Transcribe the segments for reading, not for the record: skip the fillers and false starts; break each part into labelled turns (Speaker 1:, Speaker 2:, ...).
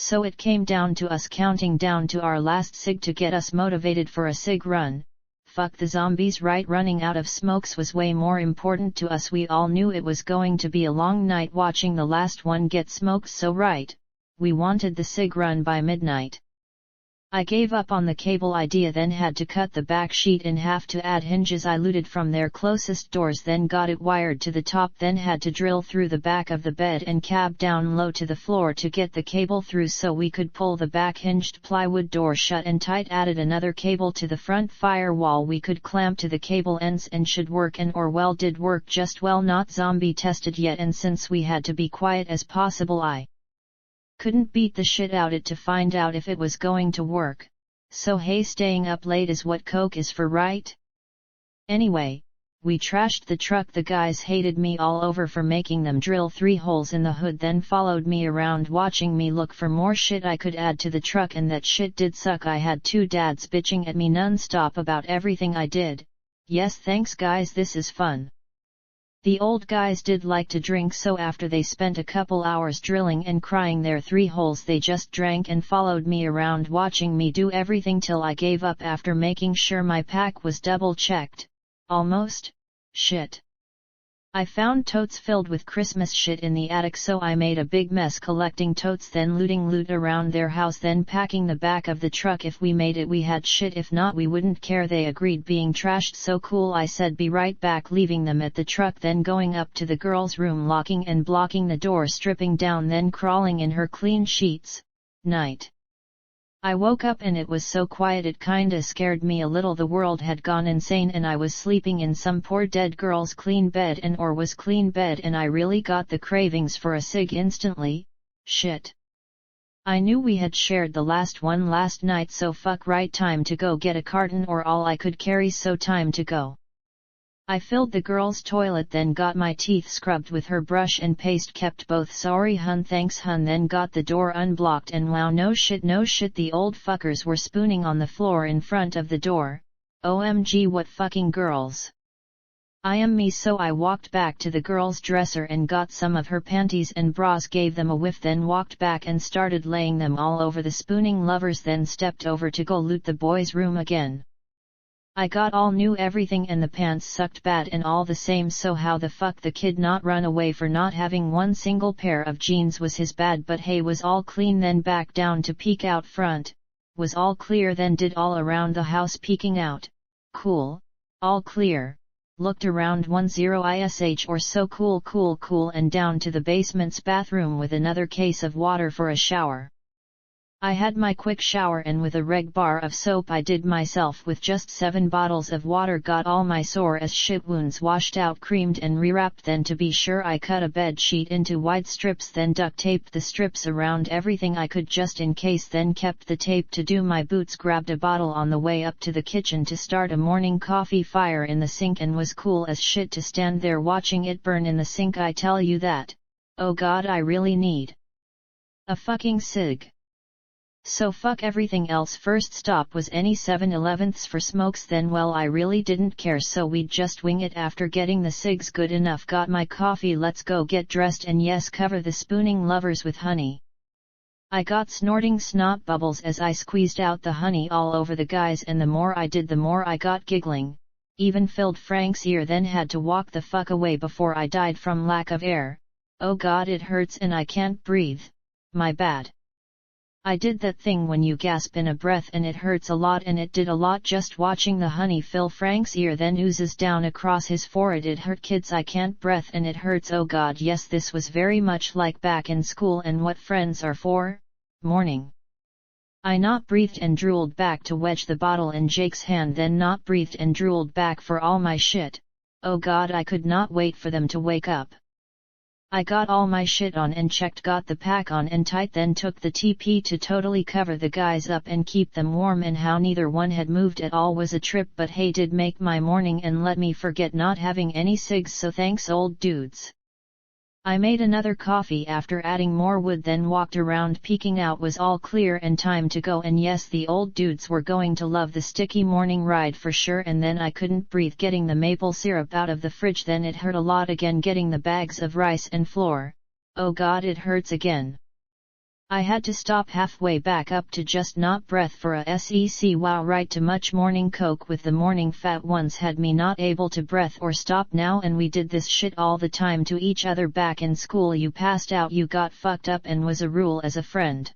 Speaker 1: So it came down to us counting down to our last cig to get us motivated for a cig run. Fuck the zombies, right? Running out of smokes was way more important to us. We all knew it was going to be a long night watching the last one get smoked, so right, we wanted the cig run by midnight. I gave up on the cable idea, then had to cut the back sheet in half to add hinges I looted from their closest doors, then got it wired to the top, then had to drill through the back of the bed and cab down low to the floor to get the cable through so we could pull the back hinged plywood door shut and tight, added another cable to the front firewall we could clamp to the cable ends and should work, and or well did work just well, not zombie tested yet, and since we had to be quiet as possible I couldn't beat the shit out it to find out if it was going to work, so hey, staying up late is what coke is for, right? Anyway, we trashed the truck. The guys hated me all over for making them drill 3 holes in the hood, then followed me around watching me look for more shit I could add to the truck, and that shit did suck. I had 2 dads bitching at me non-stop about everything I did. Yes, thanks guys, this is fun. The old guys did like to drink, so after they spent a couple hours drilling and crying their 3 holes, they just drank and followed me around watching me do everything till I gave up after making sure my pack was double checked. Almost. Shit. I found totes filled with Christmas shit in the attic, so I made a big mess collecting totes, then looting loot around their house, then packing the back of the truck. If we made it we had shit, if not we wouldn't care. They agreed, being trashed so cool. I said be right back, leaving them at the truck, then going up to the girl's room, locking and blocking the door, stripping down, then crawling in her clean sheets. Night. I woke up and it was so quiet it kinda scared me a little. The world had gone insane and I was sleeping in some poor dead girl's clean bed, and or was clean bed, and I really got the cravings for a cig instantly. Shit. I knew we had shared the last one last night, so fuck right, time to go get a carton or all I could carry, so time to go. I filled the girl's toilet, then got my teeth scrubbed with her brush and paste, kept both. Sorry hun, thanks hun, then got the door unblocked, and wow, no shit the old fuckers were spooning on the floor in front of the door. OMG, what fucking girls. I am me, so I walked back to the girl's dresser and got some of her panties and bras, gave them a whiff, then walked back and started laying them all over the spooning lovers, then stepped over to go loot the boys' room again. I got all new everything and the pants sucked bad and all the same, so how the fuck the kid not run away for not having one single pair of jeans was his bad, but hey, was all clean. Then back down to peek out front, was all clear, then did all around the house peeking out. Cool, all clear. Looked around 10 or so, cool, and down to the basement's bathroom with another case of water for a shower. I had my quick shower and with a reg bar of soap I did myself with just 7 bottles of water, got all my sore as shit wounds washed out, creamed and rewrapped, then to be sure I cut a bed sheet into wide strips, then duct taped the strips around everything I could just in case, then kept the tape to do my boots, grabbed a bottle on the way up to the kitchen to start a morning coffee fire in the sink, and was cool as shit to stand there watching it burn in the sink. I tell you that, oh god, I really need a fucking cig. So fuck everything else. First stop was any 7-Elevens for smokes, then well I really didn't care, so we'd just wing it. After getting the cigs good enough, got my coffee, let's go get dressed, and yes, cover the spooning lovers with honey. I got snorting snot bubbles as I squeezed out the honey all over the guys, and the more I did the more I got giggling. Even filled Frank's ear, then had to walk the fuck away before I died from lack of air. Oh god, it hurts and I can't breathe. My bad. I did that thing when you gasp in a breath and it hurts a lot, and it did a lot just watching the honey fill Frank's ear, then oozes down across his forehead. It hurt kids, I can't breath and it hurts. Oh god, yes, this was very much like back in school and what friends are for. Morning. I not breathed and drooled back to wedge the bottle in Jake's hand, then not breathed and drooled back for all my shit. Oh god, I could not wait for them to wake up. I got all my shit on and checked, got the pack on and tight, then took the TP to totally cover the guys up and keep them warm, and how neither one had moved at all was a trip, but hey, did make my morning and let me forget not having any cigs, so thanks old dudes. I made another coffee after adding more wood, then walked around peeking out. Was all clear and time to go, and yes, the old dudes were going to love the sticky morning ride for sure. And then I couldn't breathe getting the maple syrup out of the fridge, then it hurt a lot again getting the bags of rice and flour. Oh god, it hurts again. I had to stop halfway back up to just not breath for a sec. Wow, right, too much morning coke with the morning fat ones had me not able to breath or stop now, and we did this shit all the time to each other back in school. You passed out, you got fucked up, and was a rule as a friend.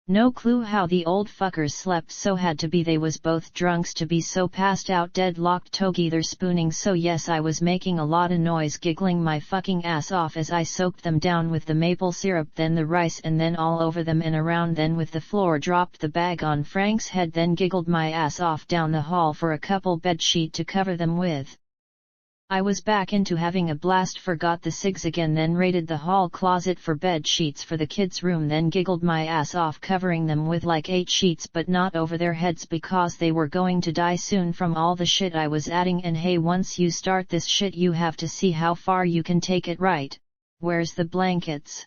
Speaker 1: No clue how the old fuckers slept, so had to be they was both drunks to be so passed out, deadlocked together spooning. So yes, I was making a lot of noise, giggling my fucking ass off as I soaked them down with the maple syrup, then the rice, and then all over them and around, then with the floor, dropped the bag on Frank's head, then giggled my ass off down the hall for a couple bedsheet to cover them with. I was back into having a blast, forgot the cigs again, then raided the hall closet for bed sheets for the kids' room, then giggled my ass off covering them with like 8 sheets, but not over their heads because they were going to die soon from all the shit I was adding. And hey, once you start this shit you have to see how far you can take it, right? Where's the blankets?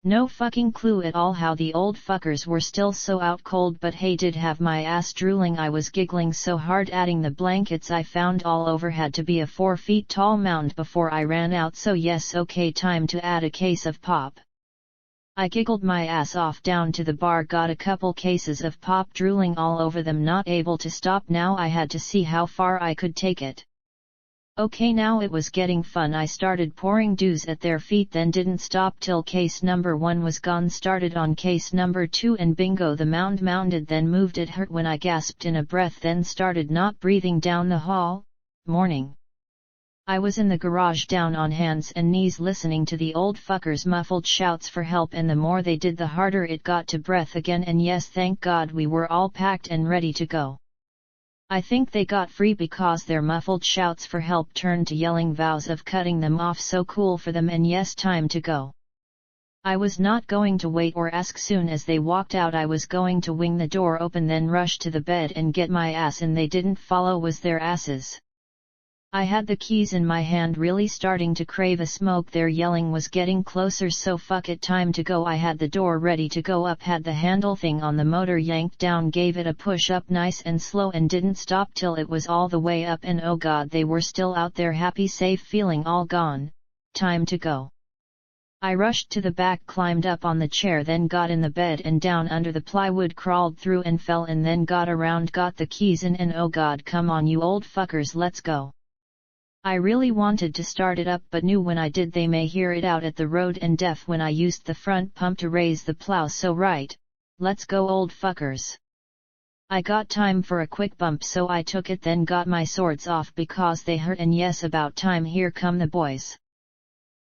Speaker 1: No fucking clue at all how the old fuckers were still so out cold, but hey, did have my ass drooling. I was giggling so hard adding the blankets I found all over had to be a 4 feet tall mound before I ran out, so yes, okay, time to add a case of pop. I giggled my ass off down to the bar, got a couple cases of pop, drooling all over them, not able to stop now. I had to see how far I could take it. Okay, now it was getting fun. I started pouring dews at their feet, then didn't stop till case number 1 was gone, started on case number 2, and bingo, the mound mounded, then moved. It hurt when I gasped in a breath, then started not breathing down the hall. Morning. I was in the garage down on hands and knees listening to the old fuckers' muffled shouts for help, and the more they did the harder it got to breath again, and yes, thank God we were all packed and ready to go. I think they got free because their muffled shouts for help turned to yelling vows of cutting them off, so cool for them, and yes, time to go. I was not going to wait or ask. Soon as they walked out I was going to wing the door open, then rush to the bed and get my ass in. They didn't follow, was their asses. I had the keys in my hand, really starting to crave a smoke. Their yelling was getting closer, so fuck it, time to go. I had the door ready to go up, had the handle thing on the motor yanked down, gave it a push up nice and slow, and didn't stop till it was all the way up, and oh god, they were still out there, happy, safe, feeling all gone. Time to go. I rushed to the back, climbed up on the chair, then got in the bed and down under the plywood, crawled through and fell, and then got around, got the keys in, and oh god, come on you old fuckers, let's go. I really wanted to start it up, but knew when I did they may hear it out at the road, and deaf when I used the front pump to raise the plow, so right, let's go old fuckers. I got time for a quick bump, so I took it, then got my swords off because they hurt, and yes, about time, here come the boys.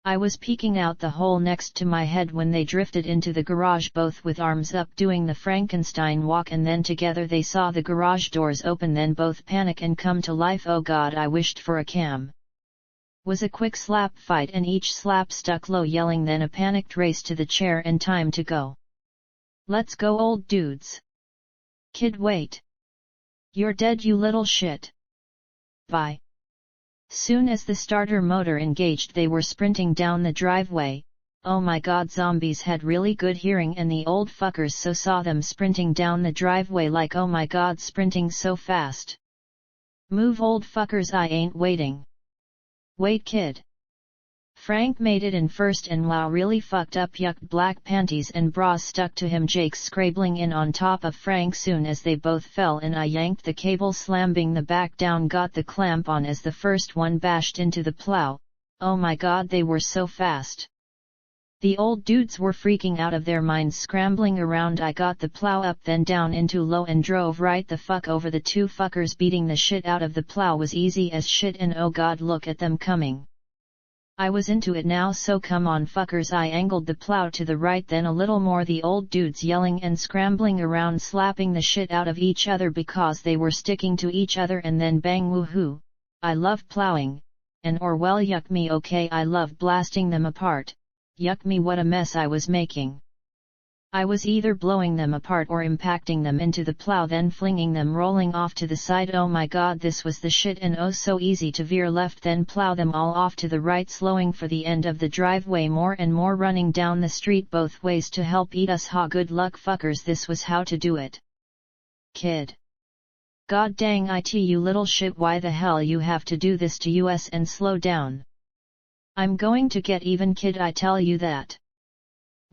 Speaker 1: I was peeking out the hole next to my head when they drifted into the garage, both with arms up doing the Frankenstein walk, and then together they saw the garage doors open, then both panic and come to life. Oh god, I wished for a cam. Was a quick slap fight, and each slap stuck low, yelling, then a panicked race to the chair, and time to go. Let's go old dudes. Kid, wait. You're dead, you little shit. Bye. Soon as the starter motor engaged they were sprinting down the driveway. Oh my god, zombies had really good hearing, and the old fuckers so saw them sprinting down the driveway like, oh my god, sprinting so fast. Move old fuckers, I ain't waiting. Wait kid. Frank made it in first, and wow, really fucked up, yucked black panties and bras stuck to him, Jake scrabbling in on top of Frank. Soon as they both fell and I yanked the cable, slamming the back down, got the clamp on as the first one bashed into the plow. Oh my god, they were so fast. The old dudes were freaking out of their minds, scrambling around. I got the plow up then down into low and drove right the fuck over the two fuckers. Beating the shit out of the plow was easy as shit, and oh god, look at them coming. I was into it now, so come on fuckers. I angled the plow to the right, then a little more, the old dudes yelling and scrambling around, slapping the shit out of each other because they were sticking to each other, and then bang, woohoo. I love plowing, and or well, yuck me, okay, I love blasting them apart. Yuck me, what a mess I was making. I was either blowing them apart or impacting them into the plow, then flinging them rolling off to the side. Oh my god, this was the shit, and oh so easy to veer left then plow them all off to the right, slowing for the end of the driveway, more and more running down the street both ways to help eat us. Ha, good luck fuckers, this was how to do it. Kid. God dang it, you little shit, why the hell you have to do this to us, and slow down. I'm going to get even kid, I tell you that.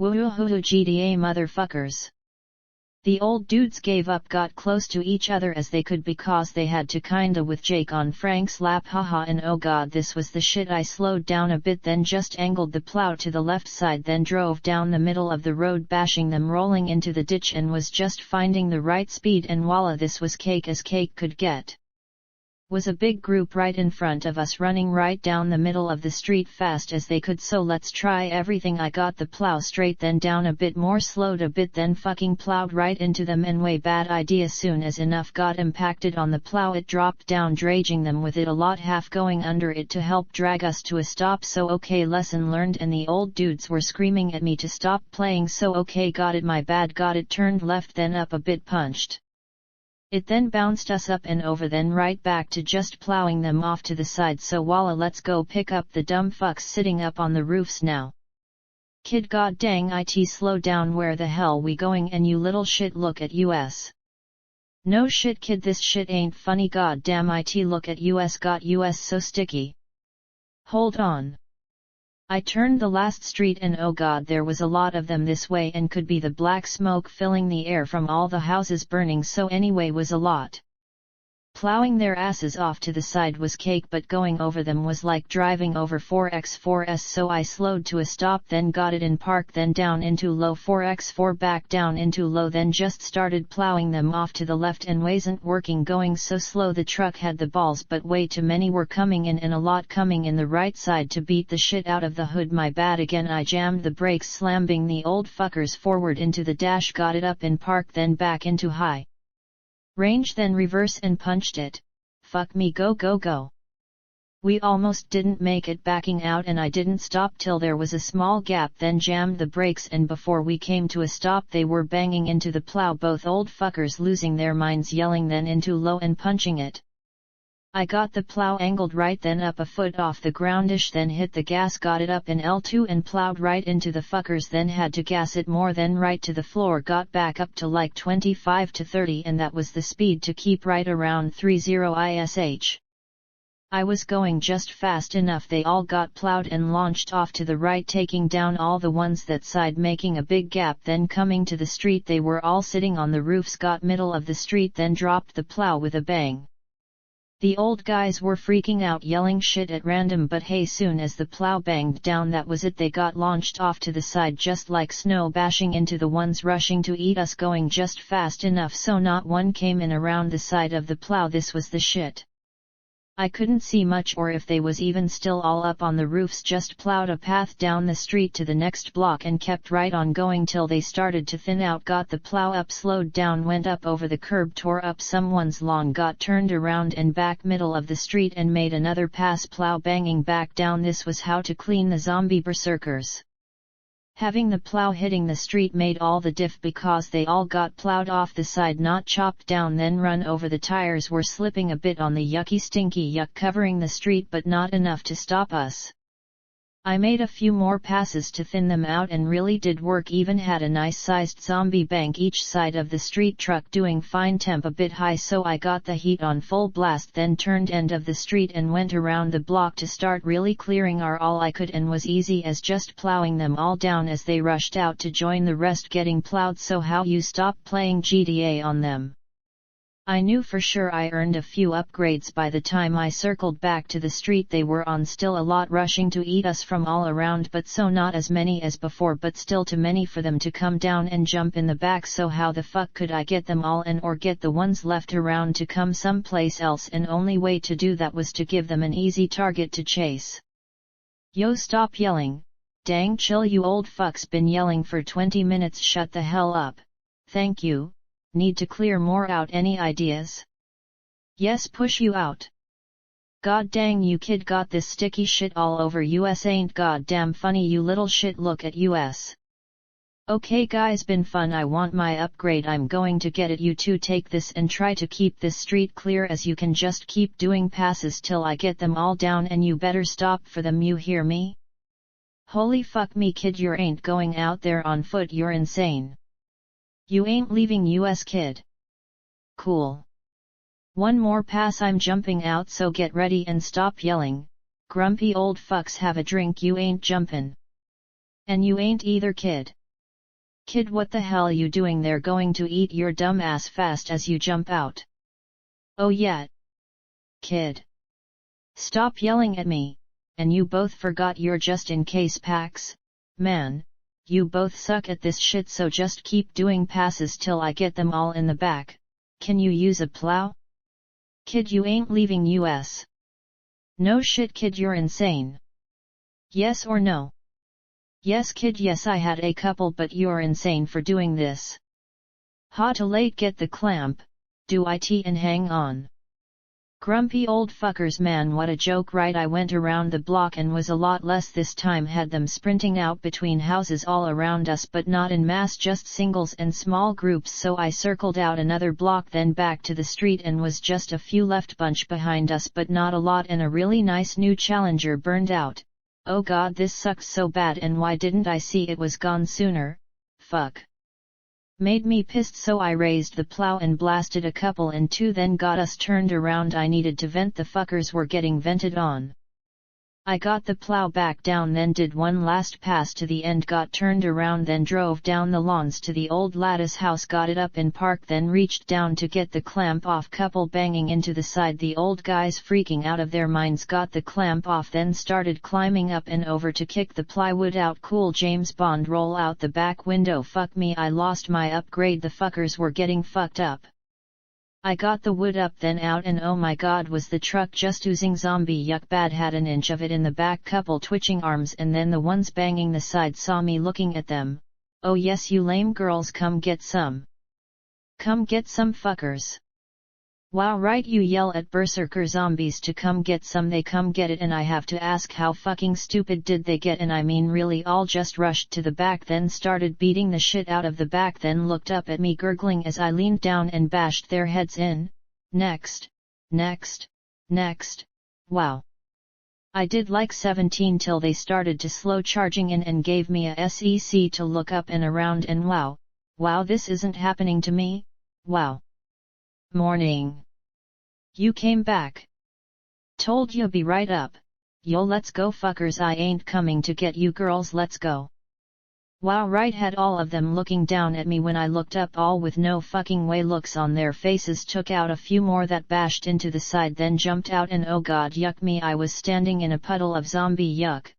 Speaker 1: Woohoo GDA motherfuckers. The old dudes gave up, got close to each other as they could because they had to kinda with Jake on Frank's lap, haha, and oh god, this was the shit. I slowed down a bit, then just angled the plow to the left side, then drove down the middle of the road, bashing them rolling into the ditch, and was just finding the right speed, and voila, this was cake as cake could get. Was a big group right in front of us running right down the middle of the street fast as they could, so let's try everything. I got the plow straight, then down a bit more, slowed a bit, then fucking plowed right into them, and way bad idea. Soon as enough got impacted on the plow, it dropped down, dragging them with it a lot, half going under it to help drag us to a stop. So okay, lesson learned, and the old dudes were screaming at me to stop playing, so okay, got it, my bad, got it, turned left, then up a bit, punched it, then bounced us up and over, then right back to just plowing them off to the side. So voila, let's go pick up the dumb fucks sitting up on the roofs now. Kid, god dang it, slow down, where the hell we going? And you little shit, look at us. No shit kid, this shit ain't funny, god damn it, look at us, got us so sticky. Hold on. I turned the last street and oh god, there was a lot of them this way, and could be the black smoke filling the air from all the houses burning. So anyway, was a lot. Plowing their asses off to the side was cake, but going over them was like driving over 4x4s. So I slowed to a stop, then got it in park, then down into low 4x4, back down into low, then just started plowing them off to the left, and wasn't working, going so slow the truck had the balls, but way too many were coming in, and a lot coming in the right side to beat the shit out of the hood. My bad again, I jammed the brakes, slamming the old fuckers forward into the dash, got it up in park, then back into high range, then reverse and punched it. Fuck me, go go go. We almost didn't make it backing out, and I didn't stop till there was a small gap, then jammed the brakes, and before we came to a stop they were banging into the plow, both old fuckers losing their minds, yelling, then into low and punching it. I got the plow angled right, then up a foot off the groundish, then hit the gas, got it up in L2 and plowed right into the fuckers, then had to gas it more, then right to the floor, got back up to like 25 to 30, and that was the speed to keep, right around 30 ish. I was going just fast enough. They all got plowed and launched off to the right, taking down all the ones that side, making a big gap, then coming to the street. They were all sitting on the roofs, got middle of the street, then dropped the plow with a bang. The old guys were freaking out, yelling shit at random, but hey, soon as the plow banged down, that was it. They got launched off to the side just like snow, bashing into the ones rushing to eat us, going just fast enough so not one came in around the side of the plow. This was the shit. I couldn't see much, or if they was even still all up on the roofs. Just plowed a path down the street to the next block and kept right on going till they started to thin out. Got the plow up, slowed down, went up over the curb, tore up someone's lawn, got turned around and back middle of the street and made another pass, plow banging back down. This was how to clean the zombie berserkers. Having the plow hitting the street made all the diff, because they all got plowed off the side, not chopped down, then run over. The tires were slipping a bit on the yucky stinky yuck covering the street, but not enough to stop us. I made a few more passes to thin them out, and really did work. Even had a nice sized zombie bank each side of the street, truck doing fine, temp a bit high, so I got the heat on full blast, then turned end of the street and went around the block to start really clearing all I could, and was easy as just plowing them all down as they rushed out to join the rest getting plowed. So how you stop playing GTA on them? I knew for sure I earned a few upgrades by the time I circled back to the street they were on. Still a lot rushing to eat us from all around, but so not as many as before, but still too many for them to come down and jump in the back. So how the fuck could I get them all in, or get the ones left around to come someplace else? And only way to do that was to give them an easy target to chase. Yo, stop yelling. Dang, chill you old fucks, been yelling for 20 minutes, shut the hell up. Thank you. Need to clear more out. Any ideas? Yes, push you out. God dang you kid, got this sticky shit all over us, ain't goddamn funny you little shit, look at us. Okay guys, been fun. I want my upgrade, I'm going to get it. You two take this and try to keep this street clear as you can. Just keep doing passes till I get them all down, and you better stop for them, you hear me? Holy fuck me kid, you ain't going out there on foot, you're insane. You ain't leaving us kid. Cool. One more pass, I'm jumping out, so get ready and stop yelling. Grumpy old fucks, have a drink, you ain't jumpin'. And you ain't either kid. Kid, what the hell you doing there? Going to eat your dumb ass fast as you jump out. Oh yeah. Kid. Stop yelling at me, and you both forgot your just in case packs? Man, you both suck at this shit, so just keep doing passes till I get them all in the back. Can you use a plow? Kid, you ain't leaving US. No shit kid, you're insane. Yes or no? Yes kid, yes, I had a couple, but you're insane for doing this. Ha, too late, get the clamp, do it and hang on. Grumpy old fuckers, man, what a joke, right? I went around the block and was a lot less this time, had them sprinting out between houses all around us, but not in mass, just singles and small groups, so I circled out another block, then back to the street, and was just a few left, bunch behind us but not a lot, and a really nice new Challenger burned out. Oh god, this sucks so bad, and why didn't I see it was gone sooner? Fuck. Made me pissed, so I raised the plow and blasted a couple and two, then got us turned around. I needed to vent, the fuckers were getting vented on. I got the plow back down, then did one last pass to the end, got turned around, then drove down the lawns to the old lattice house, got it up in park, then reached down to get the clamp off, couple banging into the side, the old guys freaking out of their minds, got the clamp off, then started climbing up and over to kick the plywood out. Cool James Bond, roll out the back window. Fuck me, I lost my upgrade, the fuckers were getting fucked up. I got the wood up then out, and oh my god, was the truck just oozing zombie yuck bad, had an inch of it in the back, couple twitching arms, and then the ones banging the side saw me looking at them. Oh yes, you lame girls, come get some. Come get some fuckers. Wow, right, you yell at berserker zombies to come get some, they come get it, and I have to ask, how fucking stupid did they get? And I mean really, all just rushed to the back, then started beating the shit out of the back, then looked up at me gurgling as I leaned down and bashed their heads in. Next. Wow. I did like 17 till they started to slow charging in and gave me a SEC to look up and around, and wow, this isn't happening to me. Wow. Morning. You came back. Told you be right up. Yo, let's go fuckers, I ain't coming to get you girls, let's go. Wow, right, had all of them looking down at me when I looked up, all with no fucking way looks on their faces. Took out a few more that bashed into the side, then jumped out, and oh god, yuck me, I was standing in a puddle of zombie yuck.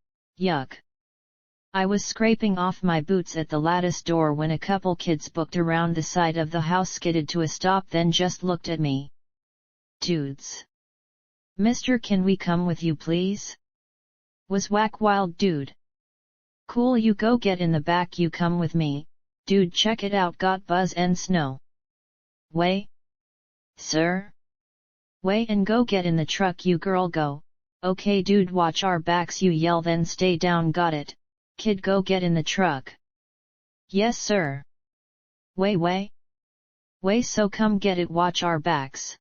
Speaker 1: I was scraping off my boots at the lattice door when a couple kids booked around the side of the house, skidded to a stop, then just looked at me. Dudes. Mister, can we come with you please? Was whack wild dude. Cool, you go get in the back, you come with me. Dude, check it out, got buzz and snow. Way? Sir? Way, and go get in the truck, you girl, go. Okay dude, watch our backs, you yell, then stay down, got it. Kid, go get in the truck. Yes sir. Way, so come get it, watch our backs.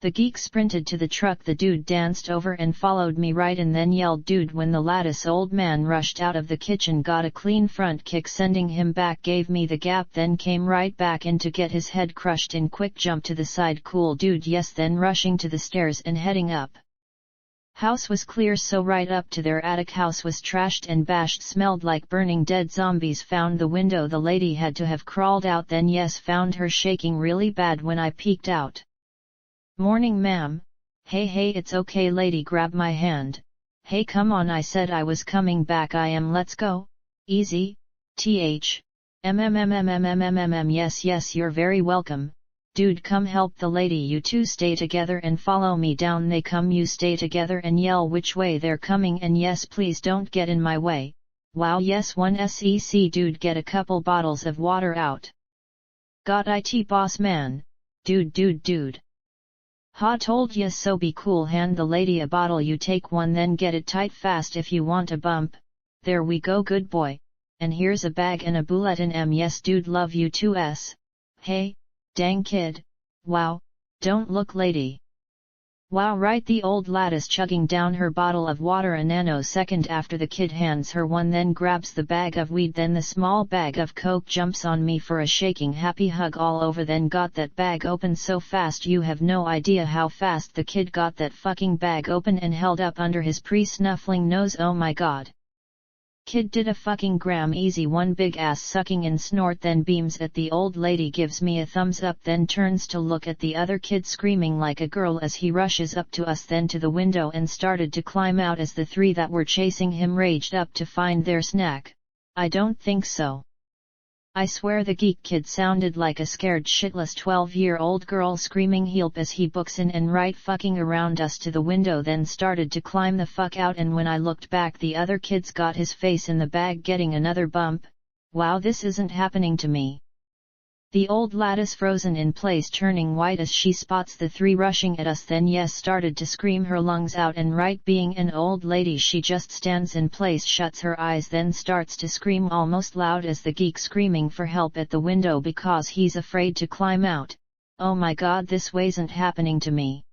Speaker 1: The geek sprinted to the truck, the dude danced over and followed me right, and then yelled dude when the lattice old man rushed out of the kitchen, got a clean front kick sending him back, gave me the gap, then came right back in to get his head crushed in quick jump to the side. Cool dude, yes, then rushing to the stairs and heading up. House was clear, so right up to their attic. House was trashed and bashed, smelled like burning dead zombies. Found the window, the lady had to have crawled out then, yes, found her shaking really bad when I peeked out. Morning ma'am. Hey, it's okay lady, grab my hand. Hey come on, I said I was coming back, I am, let's go. Easy. Yes, you're very welcome. Dude, come help the lady, you two stay together and follow me down. They come, you stay together and yell which way they're coming, and yes, please don't get in my way. Wow, yes, one sec. Dude, get a couple bottles of water out. Got it boss man. Dude. Ha, told ya so, be cool, hand the lady a bottle, you take one then get it tight fast if you want a bump. There we go, good boy. And here's a bag and a bulletin. Yes dude, love you too. Hey, dang kid. Wow, don't look lady. Wow, right, the old lattice chugging down her bottle of water a nanosecond after the kid hands her one, then grabs the bag of weed, then the small bag of coke, jumps on me for a shaking happy hug all over, then got that bag open so fast you have no idea how fast the kid got that fucking bag open and held up under his pre-snuffling nose. Oh my god. Kid did a fucking gram easy one big ass sucking and snort, then beams at the old lady, gives me a thumbs up, then turns to look at the other kid screaming like a girl as he rushes up to us, then to the window and started to climb out as the three that were chasing him raged up to find their snack. I don't think so. I swear the geek kid sounded like a scared shitless 12-year-old girl screaming help as he books in and right fucking around us to the window, then started to climb the fuck out, and when I looked back the other kid's got his face in the bag getting another bump. Wow, this isn't happening to me. The old lad is frozen in place, turning white as she spots the three rushing at us, then yes started to scream her lungs out, and right being an old lady she just stands in place, shuts her eyes, then starts to scream almost loud as the geek screaming for help at the window because he's afraid to climb out. Oh my god, this wasn't happening to me.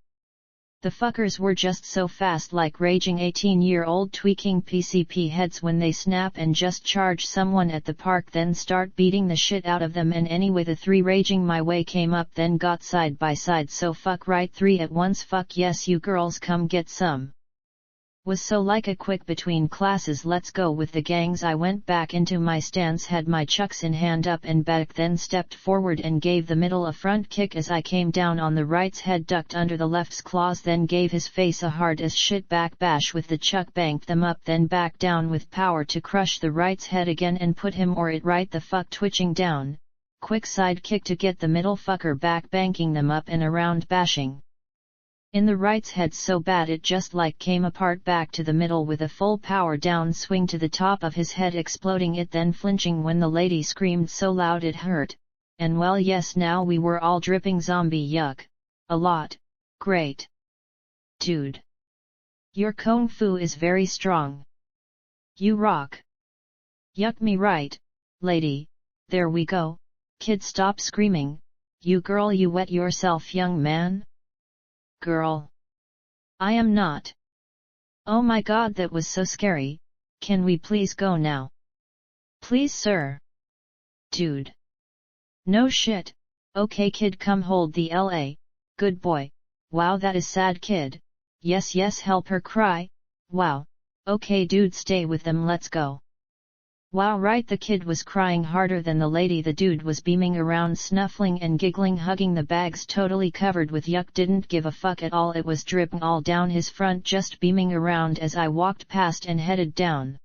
Speaker 1: The fuckers were just so fast, like raging 18-year-old tweaking PCP heads when they snap and just charge someone at the park, then start beating the shit out of them. And anyway, the three raging my way came up, then got side by side, so fuck right, three at once, fuck yes, you girls come get some. Was so like a quick between classes let's go with the gangs. I went back into my stance, had my chucks in hand up and back, then stepped forward and gave the middle a front kick as I came down on the right's head, ducked under the left's claws, then gave his face a hard as shit back bash with the chuck, banked them up, then back down with power to crush the right's head again and put him or it right the fuck twitching down. Quick side kick to get the middle fucker back, banking them up and around, bashing in the right's head so bad it just like came apart, back to the middle with a full power down swing to the top of his head, exploding it, then flinching when the lady screamed so loud it hurt. And well yes, now we were all dripping zombie yuck. A lot. Great. Dude. Your kung fu is very strong. You rock. Yuck me right, lady, there we go. Kid, stop screaming. You girl, you wet yourself, young man. Girl. I am not. Oh my god, that was so scary. Can we please go now? Please sir. Dude. No shit. Okay kid, come hold the LA. Good boy. Wow, that is sad kid. Yes yes, help her cry. Wow. Okay dude, stay with them, let's go. Wow right, the kid was crying harder than the lady. The dude was beaming around, snuffling and giggling, hugging the bags totally covered with yuck, didn't give a fuck at all. It was dripping all down his front, just beaming around as I walked past and headed down.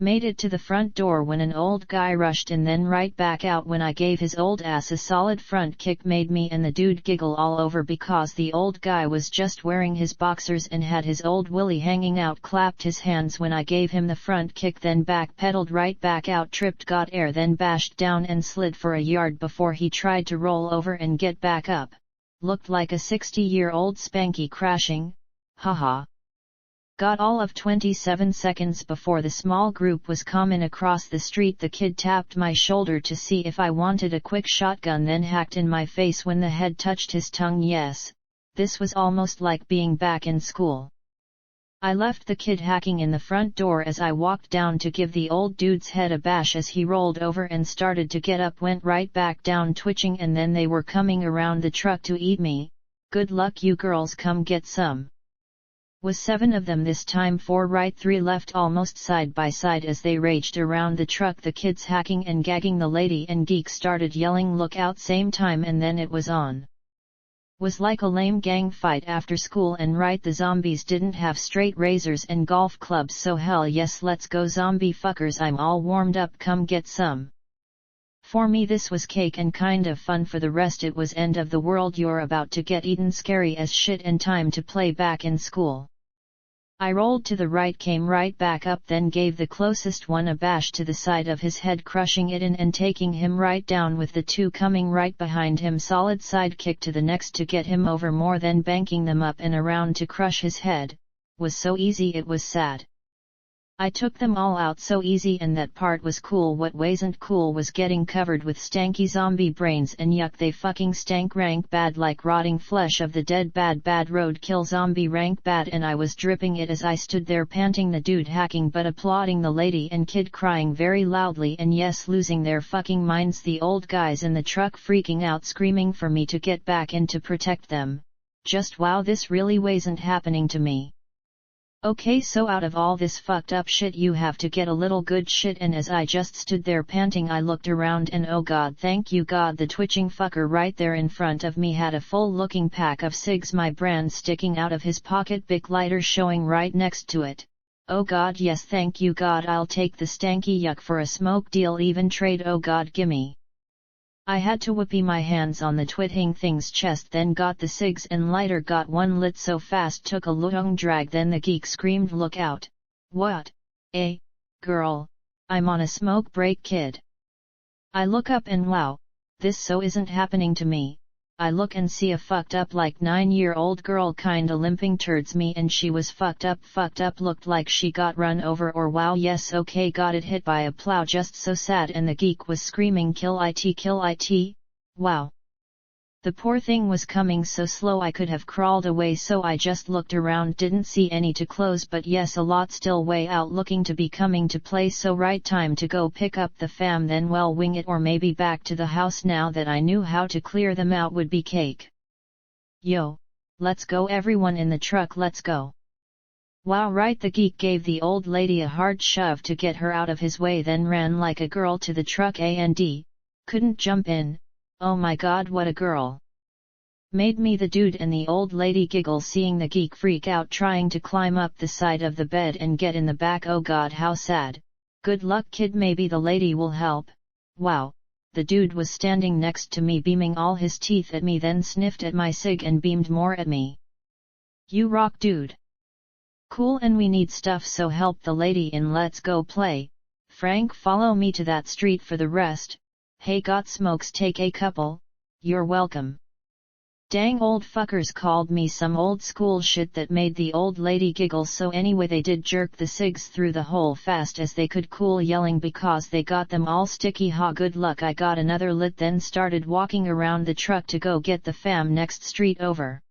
Speaker 1: Made it to the front door when an old guy rushed in, then right back out when I gave his old ass a solid front kick, made me and the dude giggle all over because the old guy was just wearing his boxers and had his old willy hanging out. Clapped his hands when I gave him the front kick, then back-pedaled right back out, tripped, got air, then bashed down and slid for a yard before he tried to roll over and get back up. Looked like a 60-year-old Spanky crashing. Haha. Got all of 27 seconds before the small group was coming across the street. The kid tapped my shoulder to see if I wanted a quick shotgun, then hacked in my face when the head touched his tongue. Yes, this was almost like being back in school. I left the kid hacking in the front door as I walked down to give the old dude's head a bash as he rolled over and started to get up, went right back down twitching, and then they were coming around the truck to eat me. Good luck, you girls, come get some. Was 7 of them this time, 4 right 3 left, almost side by side as they raged around the truck, the kids hacking and gagging. The lady and geek started yelling look out same time, and then it was on. Was like a lame gang fight after school, and right, the zombies didn't have straight razors and golf clubs, so hell yes, let's go zombie fuckers, I'm all warmed up, come get some. For me this was cake and kind of fun, for the rest it was end of the world, you're about to get eaten, scary as shit, and time to play back in school. I rolled to the right, came right back up, then gave the closest one a bash to the side of his head, crushing it in and taking him right down with the 2 coming right behind him. Solid side kick to the next to get him over more, then banking them up and around to crush his head. Was so easy it was sad. I took them all out so easy, and that part was cool. What wasn't cool was getting covered with stanky zombie brains, and yuck, they fucking stank rank bad like rotting flesh of the dead. Bad roadkill zombie rank bad, and I was dripping it as I stood there panting, the dude hacking but applauding, the lady and kid crying very loudly and yes losing their fucking minds, the old guys in the truck freaking out screaming for me to get back in to protect them. Just wow, this really wasn't happening to me. Okay, so out of all this fucked up shit you have to get a little good shit, and as I just stood there panting I looked around and oh god, thank you god, the twitching fucker right there in front of me had a full looking pack of cigs, my brand sticking out of his pocket, Bic lighter showing right next to it. Oh god, yes thank you god, I'll take the stanky yuck for a smoke deal, even trade, oh god gimme. I had to whippy my hands on the twitting thing's chest, then got the cigs and lighter, got one lit so fast took a long drag, then the geek screamed, look out. What? Girl, I'm on a smoke break kid. I look up and wow, this so isn't happening to me. I look and see a fucked up like 9-year-old girl kinda limping towards me, and she was fucked up, looked like she got run over, or wow yes okay, got it hit by a plow, just so sad, and the geek was screaming kill it, wow. The poor thing was coming so slow I could have crawled away, so I just looked around, didn't see any to close, but yes a lot still way out looking to be coming to play, so right time to go pick up the fam, then well wing it or maybe back to the house. Now that I knew how to clear them out would be cake. Yo, let's go everyone in the truck, let's go. Wow right, the geek gave the old lady a hard shove to get her out of his way, then ran like a girl to the truck and couldn't jump in. Oh my god, what a girl. Made me the dude and the old lady giggle seeing the geek freak out trying to climb up the side of the bed and get in the back. Oh god, how sad. Good luck kid, maybe the lady will help. Wow, the dude was standing next to me beaming all his teeth at me, then sniffed at my cig and beamed more at me. You rock dude. Cool, and we need stuff, so help the lady in, let's go play. Frank, follow me to that street for the rest. Hey, got smokes, take a couple, you're welcome. Dang, old fuckers called me some old school shit that made the old lady giggle, so anyway they did jerk the cigs through the hole fast as they could, cool, yelling because they got them all sticky. Ha, good luck. I got another lit, then started walking around the truck to go get the fam next street over.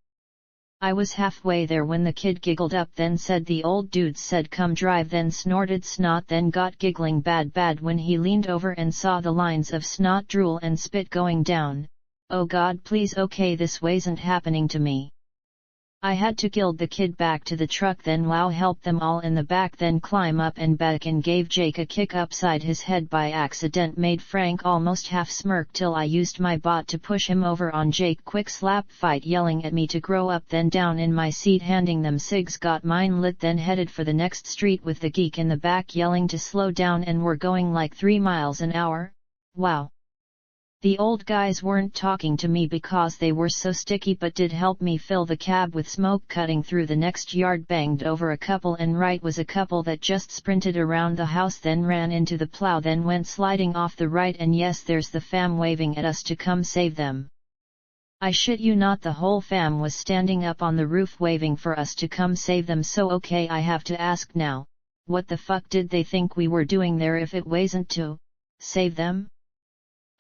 Speaker 1: I was halfway there when the kid giggled up, then said the old dude said come drive, then snorted snot, then got giggling bad when he leaned over and saw the lines of snot, drool and spit going down. Oh god please, okay this wasn't happening to me. I had to gild the kid back to the truck, then wow help them all in the back, then climb up and back and gave Jake a kick upside his head by accident, made Frank almost half smirk till I used my bot to push him over on Jake. Quick slap fight yelling at me to grow up, then down in my seat handing them cigs, got mine lit, then headed for the next street with the geek in the back yelling to slow down, and we're going like 3 miles an hour. Wow. The old guys weren't talking to me because they were so sticky, but did help me fill the cab with smoke. Cutting through the next yard, banged over a couple, and right was a couple that just sprinted around the house, then ran into the plow, then went sliding off the right, and yes there's the fam waving at us to come save them. I shit you not, the whole fam was standing up on the roof waving for us to come save them. So okay, I have to ask now, what the fuck did they think we were doing there if it wasn't to save them?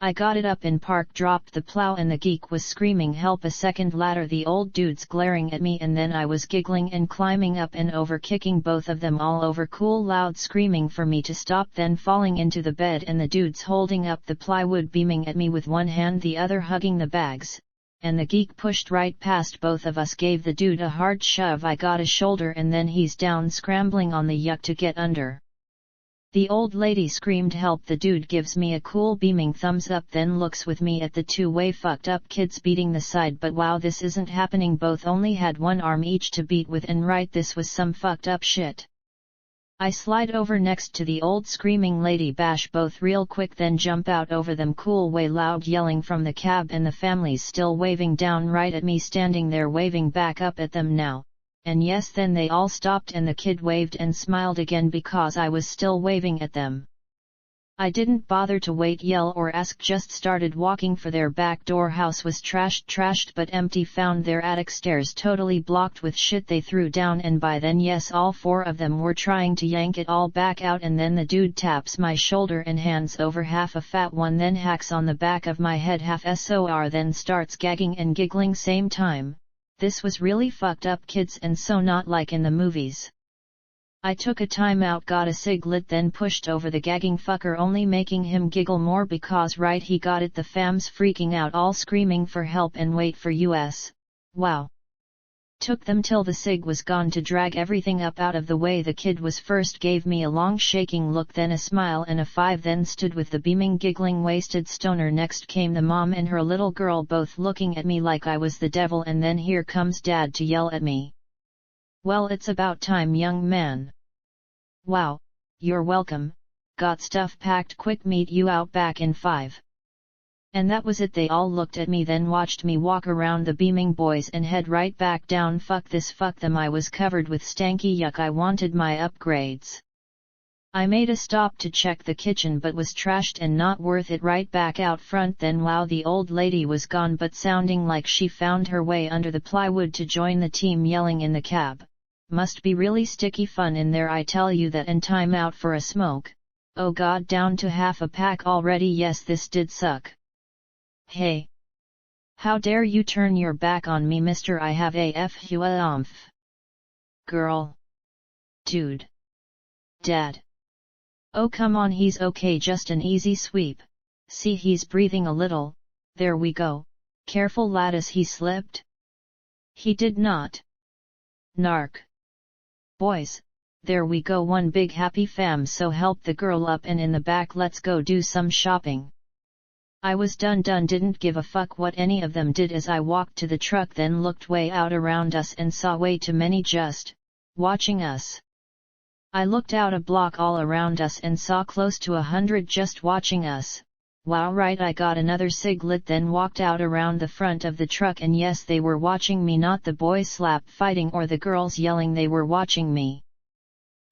Speaker 1: I got it up in park, dropped the plow, and the geek was screaming help. A second later the old dude's glaring at me, and then I was giggling and climbing up and over, kicking both of them all over, cool, loud screaming for me to stop, then falling into the bed, and the dude's holding up the plywood beaming at me with one hand, the other hugging the bags, and the geek pushed right past both of us, gave the dude a hard shove. I got a shoulder, and then he's down scrambling on the yuck to get under. The old lady screamed help, the dude gives me a cool beaming thumbs up, then looks with me at the two-way fucked up kids beating the side, but wow this isn't happening, both only had one arm each to beat with, and right this was some fucked up shit. I slide over next to the old screaming lady, bash both real quick, then jump out over them, cool way loud yelling from the cab, and the families still waving down right at me, standing there waving back up at them now. And yes, then they all stopped and the kid waved and smiled again because I was still waving at them. I didn't bother to wait, yell or ask, just started walking for their back door. House was trashed but empty, found their attic stairs totally blocked with shit they threw down, and by then yes all 4 of them were trying to yank it all back out, and then the dude taps my shoulder and hands over half a fat one, then hacks on the back of my head half SOR, then starts gagging and giggling same time. This was really fucked up kids, and so not like in the movies. I took a time out, got a cig lit, then pushed over the gagging fucker, only making him giggle more because right he got it, the fam's freaking out all screaming for help and wait for us. Wow. Took them till the cig was gone to drag everything up out of the way. The kid was first gave me a long shaking look, then a smile and a five, then stood with the beaming giggling wasted stoner. Next came the mom and her little girl, both looking at me like I was the devil, and then here comes dad to yell at me. Well, it's about time, young man. Wow, you're welcome, got stuff packed, quick, meet you out back in 5. And that was it. They all looked at me, then watched me walk around the beaming boys and head right back down. Fuck this, fuck them. I was covered with stanky yuck. I wanted my upgrades. I made a stop to check the kitchen, but was trashed and not worth it. Right back out front then. Wow, the old lady was gone, but sounding like she found her way under the plywood to join the team, yelling in the cab. Must be really sticky fun in there, I tell you that. And time out for a smoke. Oh god, down to half a pack already. Yes, this did suck. Hey! How dare you turn your back on me, mister? I have a f-humph. Girl. Dude. Dad. Oh come on, he's okay, just an easy sweep. See, he's breathing a little. There we go. Careful lad, as he slipped. He did not. Narc. Boys, there we go, one big happy fam. So help the girl up, and in the back let's go do some shopping. I was done, didn't give a fuck what any of them did as I walked to the truck, then looked way out around us and saw way too many just watching us. I looked out a block all around us and saw close to 100 just watching us. Wow, right. I got another cig lit, then walked out around the front of the truck, and yes, they were watching me, not the boys slap fighting or the girls yelling, they were watching me.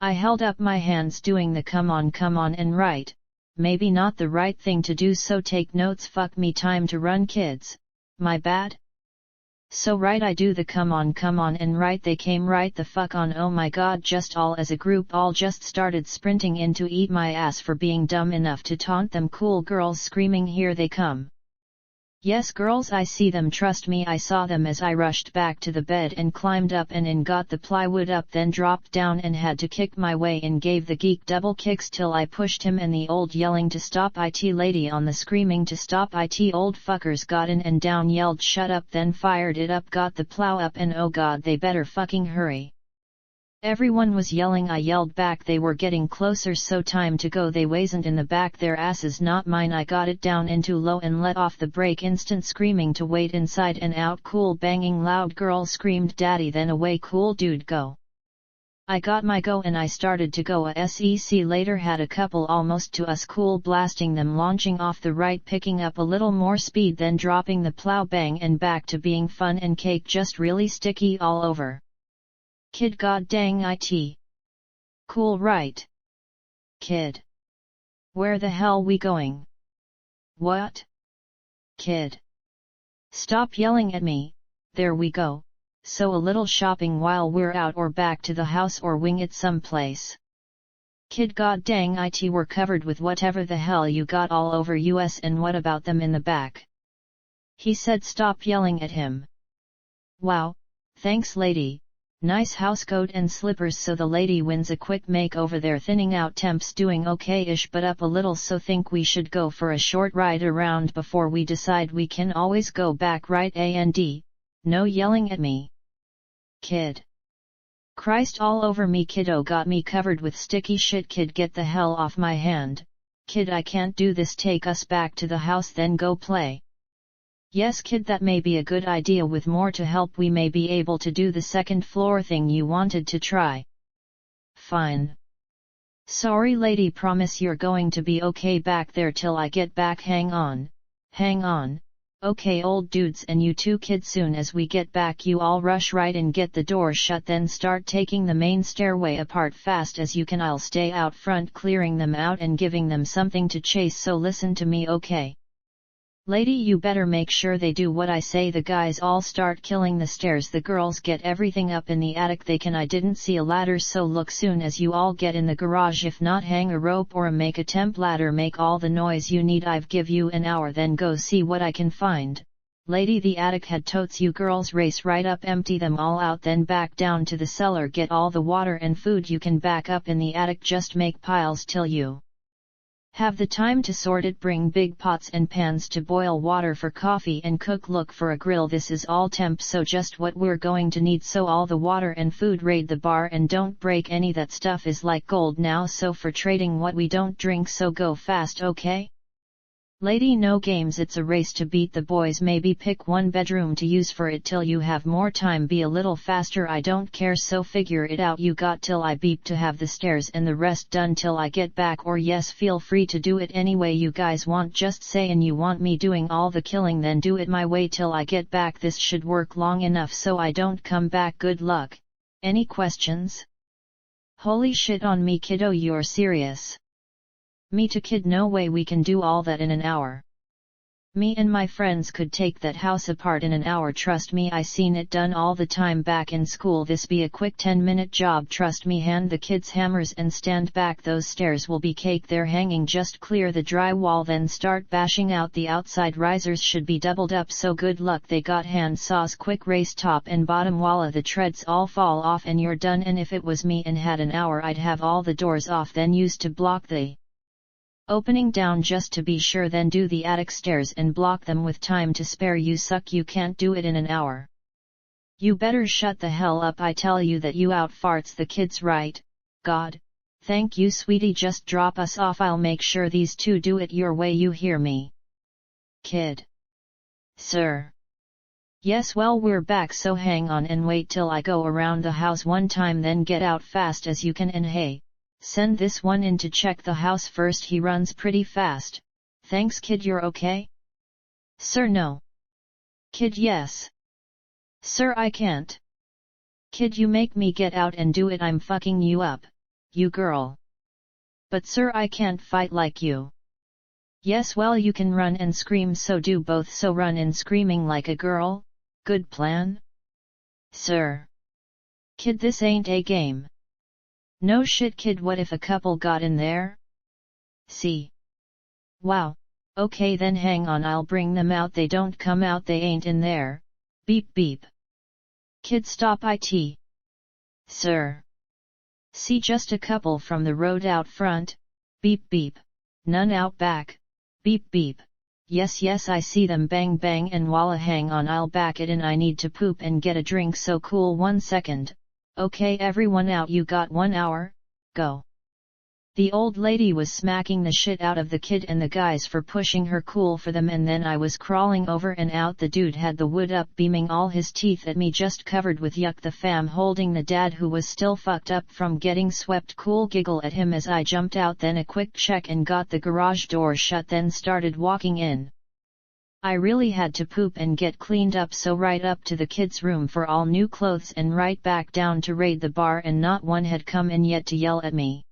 Speaker 1: I held up my hands doing the come on, and right. Maybe not the right thing to do, so take notes. Fuck me, time to run, kids. My bad? So right, I do the come on, and right, they came right the fuck on. Oh my god, just all as a group all just started sprinting in to eat my ass for being dumb enough to taunt them. Cool girls screaming, here they come. Yes girls, I see them, trust me, I saw them as I rushed back to the bed and climbed up and in, got the plywood up, then dropped down and had to kick my way in, gave the geek double kicks till I pushed him, and the old yelling to stop it lady on the screaming to stop it. Old fuckers got in and down, yelled shut up, then fired it up, got the plow up, and oh god, they better fucking hurry. Everyone was yelling, I yelled back, they were getting closer, so time to go, they wasn't in the back, their asses not mine. I got it down into low and let off the brake, instant screaming to wait inside and out. Cool banging loud, girl screamed daddy, then away. Cool dude, go. I got my go and I started to go. A sec later had a couple almost to us, cool blasting them, launching off the right, picking up a little more speed, then dropping the plow, bang, and back to being fun and cake, just really sticky all over. Kid, god dang it. Cool, right? Kid. Where the hell we going? What? Kid. Stop yelling at me. There we go. So a little shopping while we're out, or back to the house, or wing it someplace. Kid, god dang it, we're covered with whatever the hell you got all over us, and what about them in the back? He said stop yelling at him. Wow, thanks lady. Nice housecoat and slippers. So the lady wins a quick makeover there, thinning out temps, doing okay-ish but up a little, so think we should go for a short ride around before we decide. We can always go back, right? And no yelling at me. Kid. Christ all over me, kiddo, got me covered with sticky shit. Kid, get the hell off my hand. Kid, I can't do this, take us back to the house, then go play. Yes kid, that may be a good idea. With more to help we may be able to do the second floor thing you wanted to try. Fine. Sorry lady, promise you're going to be okay back there till I get back. Hang on. Okay old dudes, and you too kid, soon as we get back you all rush right in, get the door shut, then start taking the main stairway apart fast as you can. I'll stay out front clearing them out and giving them something to chase, so listen to me, okay? Lady, you better make sure they do what I say. The guys all start killing the stairs, the girls get everything up in the attic they can. I didn't see a ladder, so look soon as you all get in the garage, if not hang a rope or make a temp ladder, make all the noise you need. I've give you an hour, then go see what I can find. Lady, the attic had totes, you girls race right up, empty them all out, then back down to the cellar, get all the water and food you can back up in the attic, just make piles till you Have the time to sort it, bring big pots and pans to boil water for coffee and cook, look for a grill, this is all temp, so just what we're going to need, so all the water and food, raid the bar and don't break any, that stuff is like gold now, so for trading what we don't drink, so go fast, okay? Lady, no games, it's a race to beat the boys, maybe pick one bedroom to use for it till you have more time, be a little faster, I don't care, so figure it out, you got till I beep to have the stairs and the rest done till I get back, or yes, feel free to do it any way you guys want, just say and you want me doing all the killing, then do it my way till I get back, this should work long enough so I don't come back, good luck. Any questions? Holy shit on me kiddo, you're serious? Me to kid, no way we can do all that in an hour. Me and my friends could take that house apart in an hour, trust me, I seen it done all the time back in school, this be a quick 10-minute job, trust me, hand the kids hammers and stand back, those stairs will be cake, they're hanging, just clear the drywall then start bashing out the outside, risers should be doubled up, so good luck, they got hand saws, quick race top and bottom, voila, the treads all fall off and you're done, and if it was me and had an hour I'd have all the doors off, then used to block the opening down just to be sure, then do the attic stairs and block them with time to spare, you suck, you can't do it in an hour. You better shut the hell up, I tell you that you out farts the kids, right? God, thank you sweetie, just drop us off, I'll make sure these two do it your way, you hear me? Kid. Sir. Yes, well we're back, so hang on and wait till I go around the house one time, then get out fast as you can, and hey, send this one in to check the house first, he runs pretty fast. Thanks kid, you're okay? Sir, no. Kid, yes. Sir, I can't. Kid, you make me get out and do it, I'm fucking you up, you girl. But sir, I can't fight like you. Yes, well you can run and scream, so do both, so run and screaming like a girl, good plan? Sir. Kid, this ain't a game. No shit kid, what if a couple got in there? See? Wow, okay then hang on, I'll bring them out, they don't come out, they ain't in there, beep beep. Kid, stop it. Sir. See, just a couple from the road out front, beep beep, none out back, beep beep. Yes yes, I see them, bang bang, and voila, hang on, I'll back it in, I need to poop and get a drink, so cool, 1 second. Okay everyone out, you got 1 hour, go. The old lady was smacking the shit out of the kid and the guys for pushing her, cool for them, and then I was crawling over and out, the dude had the wood up, beaming all his teeth at me, just covered with yuck, the fam holding the dad who was still fucked up from getting swept, cool giggle at him as I jumped out, then a quick check and got the garage door shut, then started walking in. I really had to poop and get cleaned up, so right up to the kids' room for all new clothes and right back down to raid the bar, and not one had come in yet to yell at me.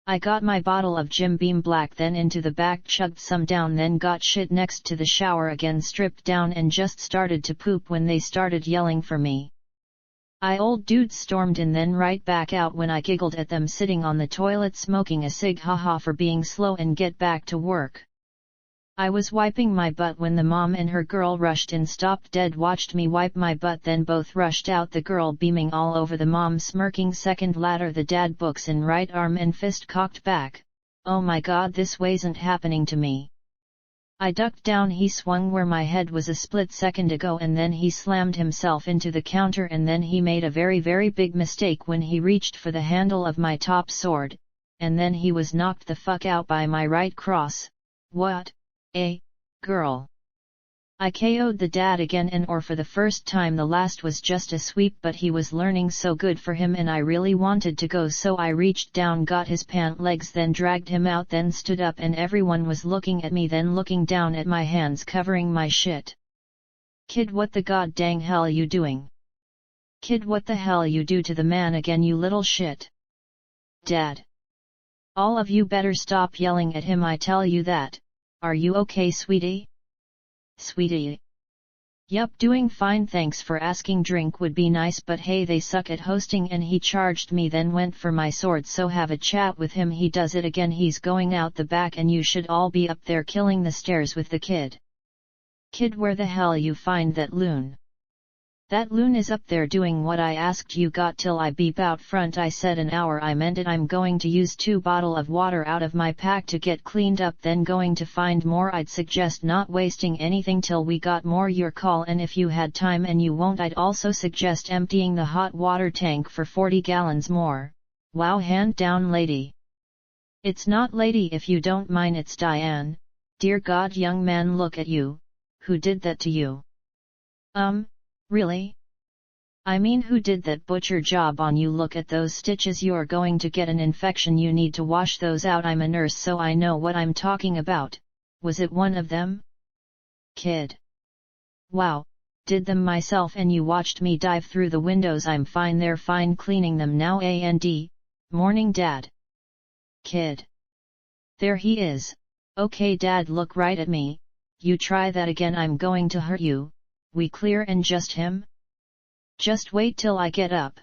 Speaker 1: I got my bottle of Jim Beam Black, then into the back, chugged some down, then got shit next to the shower again, stripped down and just started to poop when they started yelling for me. Old dudes stormed in, then right back out when I giggled at them sitting on the toilet smoking a cig, haha, for being slow and get back to work. I was wiping my butt when the mom and her girl rushed in, stopped dead, watched me wipe my butt, then both rushed out, the girl beaming all over, the mom smirking second latter, the dad books in right arm and fist cocked back. Oh my god, this wasn't happening to me. I ducked down, he swung where my head was a split second ago, and then he slammed himself into the counter, and then he made a very big mistake when he reached for the handle of my top sword, and then he was knocked the fuck out by my right cross. What? Girl. I KO'd the dad again, and or for the first time, the last was just a sweep, but he was learning, so good for him, and I really wanted to go, so I reached down, got his pant legs, then dragged him out, then stood up, and everyone was looking at me, then looking down at my hands covering my shit. Kid, what the god dang hell you doing? Kid, what the hell you do to the man again, you little shit? Dad. All of you better stop yelling at him, I tell you that. Are you okay, sweetie? Sweetie. Yup, doing fine, thanks for asking, drink would be nice, but hey, they suck at hosting, and he charged me, then went for my sword, so have a chat with him, he does it again, he's going out the back, and you should all be up there killing the stairs with the kid. Kid, where the hell you find that loon? That loon is up there doing what I asked you got till I beep out front. I said an hour, I meant it. I'm going to use 2 bottle of water out of my pack to get cleaned up, then going to find more. I'd suggest not wasting anything till we got more. Your call, and if you had time and you won't, I'd also suggest emptying the hot water tank for 40 gallons more. Wow, hand down lady. It's not lady if you don't mind, it's Diane. Dear God, young man, look at you. Who did that to you? Really? I mean, who did that butcher job on you? Look at those stitches, you're going to get an infection, you need to wash those out. I'm a nurse, so I know what I'm talking about. Was it one of them? Kid. Wow, did them myself and you watched me dive through the windows. I'm fine, they're fine cleaning them now. And morning dad. Kid. There he is. Okay dad, look right at me. You try that again, I'm going to hurt you. We clear and just him? Just wait till I get up.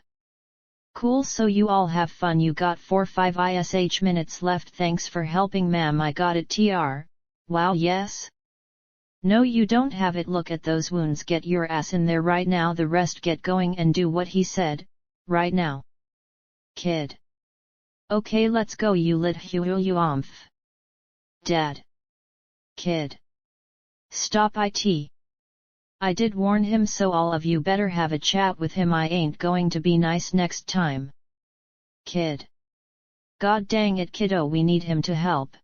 Speaker 1: Cool, so you all have fun. You got 4-5 ish minutes left. Thanks for helping, ma'am. I got it. TR. Wow, yes? No, you don't have it. Look at those wounds. Get your ass in there right now. The rest get going and do what he said, right now. Kid. Okay, let's go. You lit humph. Dad. Kid. Stop it. I did warn him, so all of you better have a chat with him. I ain't going to be nice next time. Kid. God dang it, kiddo, we need him to help.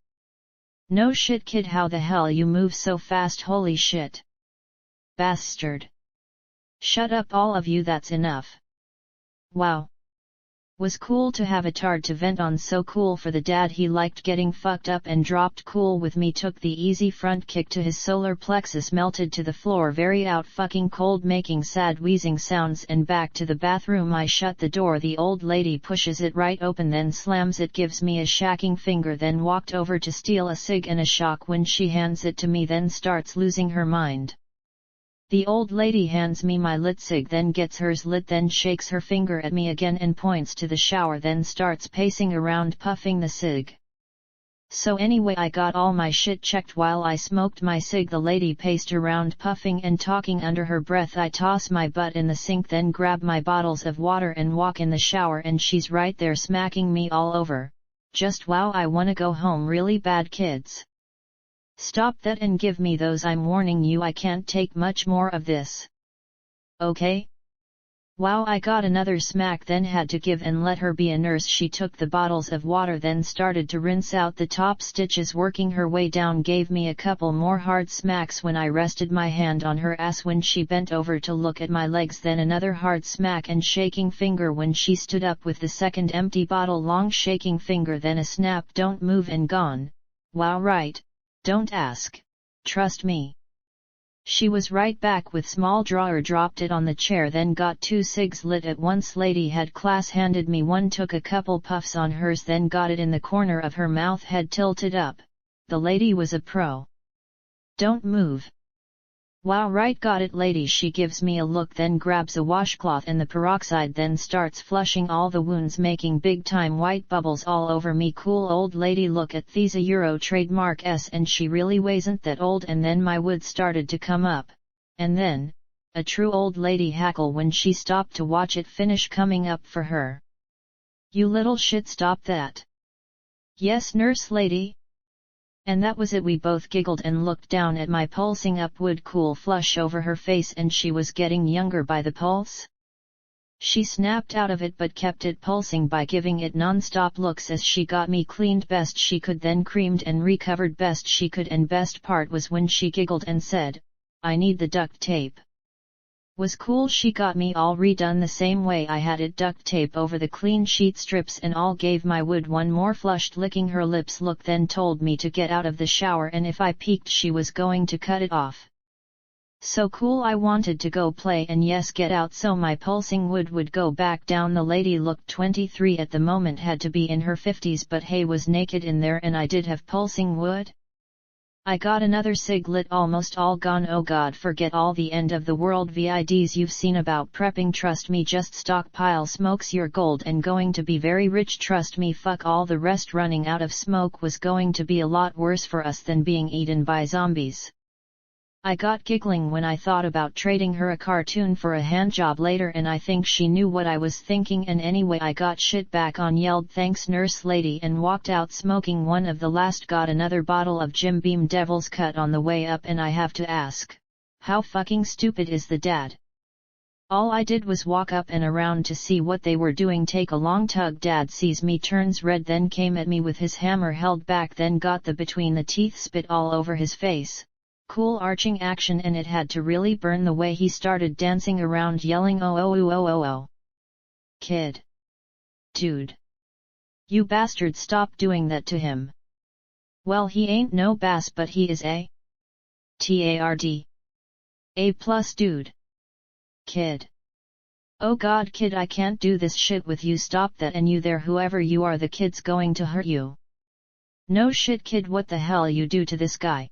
Speaker 1: No shit, kid, how the hell you move so fast? Holy shit. Bastard. Shut up all of you, that's enough. Wow. Was cool to have a tard to vent on. So cool for the dad, he liked getting fucked up and dropped. Cool with me, took the easy front kick to his solar plexus, melted to the floor, very out fucking cold, making sad wheezing sounds, and back to the bathroom. I shut the door, the old lady pushes it right open, then slams it, gives me a shacking finger, then walked over to steal a cig, in a shock when she hands it to me, then starts losing her mind. The old lady hands me my lit cig, then gets hers lit, then shakes her finger at me again and points to the shower, then starts pacing around puffing the cig. So anyway, I got all my shit checked while I smoked my cig. The lady paced around puffing and talking under her breath. I toss my butt in the sink, then grab my bottles of water and walk in the shower, and she's right there smacking me all over. Just wow, I wanna go home really bad, kids. Stop that and give me those. I'm warning you, I can't take much more of this. Okay? Wow, I got another smack, then had to give and let her be a nurse. She took the bottles of water, then started to rinse out the top stitches, working her way down, gave me a couple more hard smacks when I rested my hand on her ass when she bent over to look at my legs, then another hard smack and shaking finger when she stood up with the second empty bottle, long shaking finger, then a snap, don't move, and gone. Wow, right. Don't ask. Trust me. She was right back with small drawer, dropped it on the chair, then got 2 cigs lit at once. Lady had class, handed me one, took a couple puffs on hers, then got it in the corner of her mouth, head tilted up. The lady was a pro. Don't move. Wow, right, got it lady. She gives me a look, then grabs a washcloth and the peroxide, then starts flushing all the wounds, making big time white bubbles all over me. Cool old lady, look at these, a Euro trademark S, and she really wasn't that old. And then my wood started to come up. And then, a true old lady hackle when she stopped to watch it finish coming up for her. You little shit, stop that. Yes, nurse lady. And that was it. We both giggled and looked down at my pulsing upward cool flush over her face, and she was getting younger by the pulse. She snapped out of it but kept it pulsing by giving it non-stop looks as she got me cleaned best she could, then creamed and recovered best she could, and best part was when she giggled and said, "I need the duct tape." Was cool. She got me all redone the same way I had it, duct tape over the clean sheet strips and all, gave my wood one more flushed licking her lips look, then told me to get out of the shower, and if I peeked she was going to cut it off. So cool, I wanted to go play and yes, get out so my pulsing wood would go back down. The lady looked 23 at the moment, had to be in her 50s, but hey, was naked in there and I did have pulsing wood. I got another cig lit, almost all gone. Oh god, forget all the end of the world vids you've seen about prepping, trust me, just stockpile smokes, your gold and going to be very rich, trust me, fuck all the rest. Running out of smoke was going to be a lot worse for us than being eaten by zombies. I got giggling when I thought about trading her a cartoon for a handjob later, and I think she knew what I was thinking, and anyway I got shit back on, yelled thanks nurse lady, and walked out smoking one of the last. Got another bottle of Jim Beam Devil's Cut on the way up, and I have to ask, how fucking stupid is the dad? All I did was walk up and around to see what they were doing. Take a long tug. Dad sees me, turns red, then came at me with his hammer held back, then got the between the teeth spit all over his face. Cool arching action, and it had to really burn the way he started dancing around yelling, oh oh oh oh oh oh. Kid. Dude. You bastard, stop doing that to him. Well, he ain't no bass, but he is a TARD. A plus dude. Kid. Oh god kid, I can't do this shit with you, stop that, and you there whoever you are, the kid's going to hurt you. No shit kid, what the hell you do to this guy?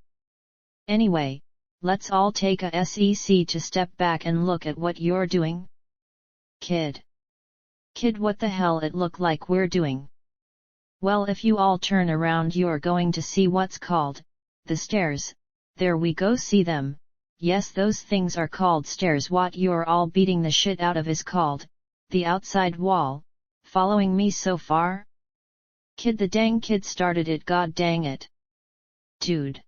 Speaker 1: Anyway, let's all take a sec to step back and look at what you're doing. Kid. Kid, what the hell it look like we're doing? Well, if you all turn around you're going to see what's called the stairs. There we go, see them? Yes, those things are called stairs. What you're all beating the shit out of is called the outside wall. Following me so far? Kid, the dang kid started it, god dang it. Dude.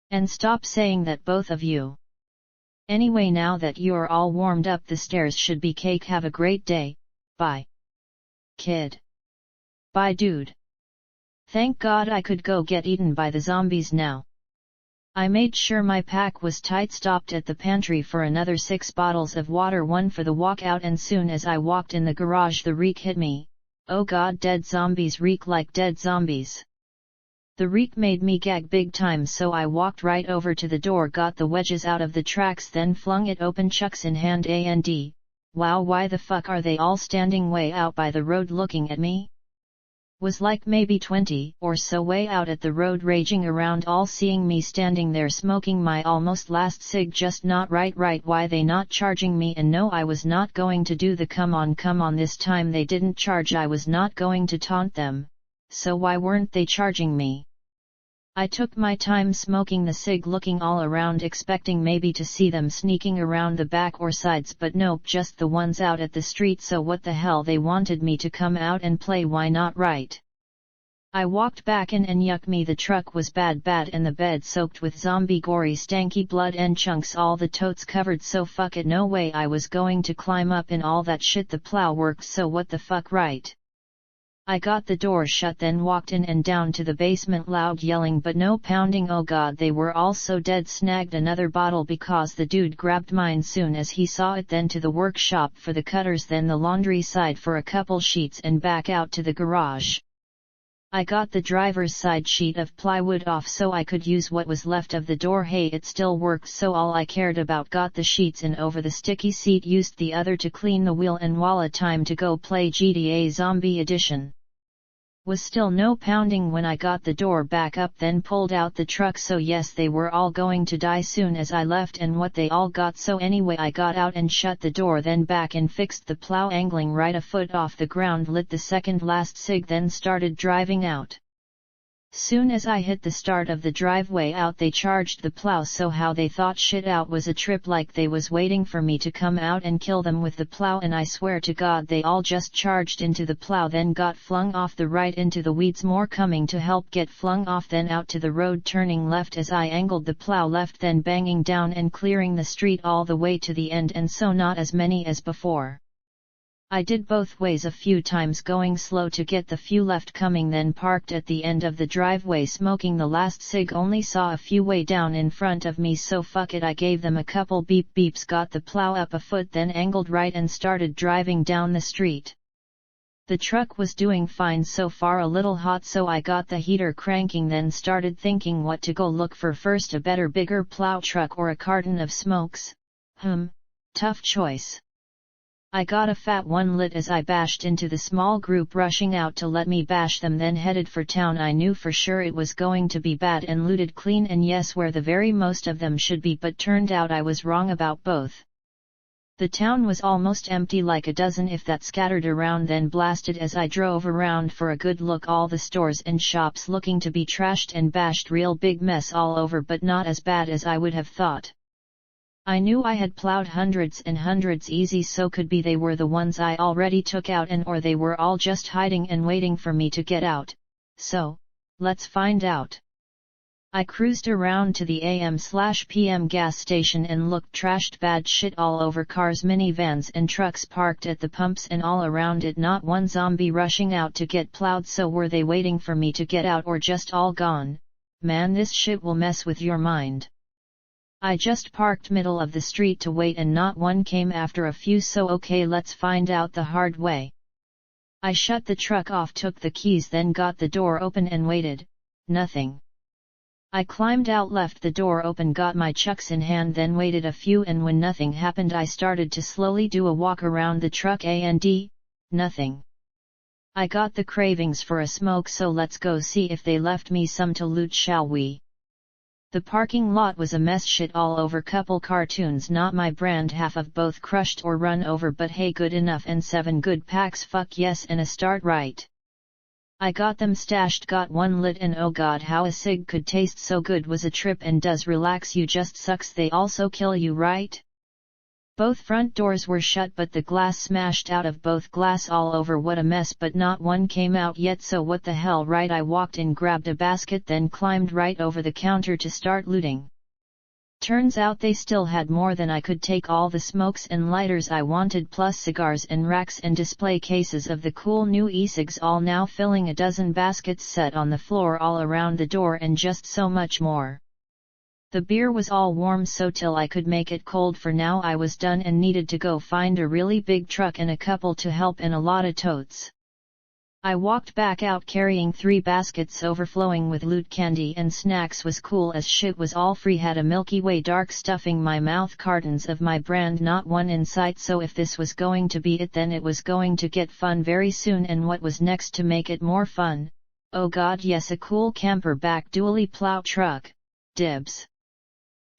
Speaker 1: And stop saying that, both of you. Anyway, now that you're all warmed up, the stairs should be cake. Have a great day. Bye. Kid. Bye dude. Thank God I could go get eaten by the zombies now. I made sure my pack was tight, stopped at the pantry for another 6 bottles of water, one for the walkout, and soon as I walked in the garage the reek hit me. Oh god, dead zombies reek like dead zombies. The reek made me gag big time, so I walked right over to the door, got the wedges out of the tracks, then flung it open, chucks in hand, and wow, why the fuck are they all standing way out by the road looking at me? Was like maybe 20 or so way out at the road, raging around, all seeing me standing there smoking my almost last cig. Just not right, why they not charging me? And no, I was not going to do the come on this time. They didn't charge, I was not going to taunt them, so why weren't they charging me? I took my time smoking the cig, looking all around, expecting maybe to see them sneaking around the back or sides, but nope, just the ones out at the street. So what the hell, they wanted me to come out and play, why not, right? I walked back in, and yuck me, the truck was bad, and the bed soaked with zombie gory stanky blood and chunks, all the totes covered, so fuck it, no way I was going to climb up in all that shit. The plow worked, so what the fuck, right? I got the door shut, then walked in and down to the basement, loud yelling but no pounding. Oh god, they were all so dead. Snagged another bottle because the dude grabbed mine soon as he saw it, then to the workshop for the cutters, then the laundry side for a couple sheets, and back out to the garage. I got the driver's side sheet of plywood off so I could use what was left of the door. Hey, it still worked, so all I cared about. Got the sheets in over the sticky seat, used the other to clean the wheel, and voila, time to go play GTA Zombie Edition. Was still no pounding when I got the door back up, then pulled out the truck, so yes, they were all going to die soon as I left, and what they all got. So anyway, I got out and shut the door, then back and fixed the plow, angling right a foot off the ground, lit the second last cig, then started driving out. Soon as I hit the start of the driveway out, they charged the plow, so how they thought shit out was a trip, like they was waiting for me to come out and kill them with the plow, and I swear to god they all just charged into the plow, then got flung off the right into the weeds, more coming to help get flung off, then out to the road, turning left as I angled the plow left, then banging down and clearing the street all the way to the end, and so not as many as before. I did both ways a few times, going slow to get the few left coming, then parked at the end of the driveway smoking the last cig. Only saw a few way down in front of me, so fuck it, I gave them a couple beeps, got the plow up a foot, then angled right and started driving down the street. The truck was doing fine so far, a little hot, so I got the heater cranking, then started thinking what to go look for first, a better bigger plow truck or a carton of smokes. Tough choice. I got a fat one lit as I bashed into the small group rushing out to let me bash them, then headed for town. I knew for sure it was going to be bad and looted clean, and yes, where the very most of them should be, but turned out I was wrong about both. The town was almost empty, like a dozen if that, scattered around then blasted as I drove around for a good look. All the stores and shops looking to be trashed and bashed, real big mess all over, but not as bad as I would have thought. I knew I had plowed hundreds and hundreds easy, so could be they were the ones I already took out, and or they were all just hiding and waiting for me to get out. So, let's find out. I cruised around to the AM/PM gas station and looked. Trashed, bad shit all over, cars, minivans and trucks parked at the pumps and all around it. Not one zombie rushing out to get plowed. So were they waiting for me to get out or just all gone? Man, this shit will mess with your mind. I just parked middle of the street to wait and not one came after a few, so okay, let's find out the hard way. I shut the truck off, took the keys, then got the door open and waited. Nothing. I climbed out, left the door open, got my chucks in hand, then waited a few, and when nothing happened I started to slowly do a walk around the truck and nothing. I got the cravings for a smoke, so let's go see if they left me some to loot, shall we? The parking lot was a mess, shit all over, couple cartoons, not my brand, half of both crushed or run over, but hey, good enough, and 7 good packs, fuck yes, and a start right. I got them stashed, got one lit, and oh god, how a cig could taste so good was a trip, and does relax you, just sucks they also kill you, right? Both front doors were shut, but the glass smashed out of both, glass all over, what a mess, but not one came out yet, so what the hell, right? I walked in, grabbed a basket, then climbed right over the counter to start looting. Turns out they still had more than I could take, all the smokes and lighters I wanted, plus cigars and racks and display cases of the cool new e-cigs, all now filling a dozen baskets set on the floor all around the door, and just so much more. The beer was all warm, so till I could make it cold. For now I was done and needed to go find a really big truck and a couple to help, and a lot of totes. I walked back out carrying 3 baskets overflowing with loot, candy and snacks. Was cool as shit, was all free, had a Milky Way dark stuffing my mouth, cartons of my brand, not one in sight. So if this was going to be it, then it was going to get fun very soon. And what was next to make it more fun? Oh god, yes, a cool camper back dually plow truck. Dibs.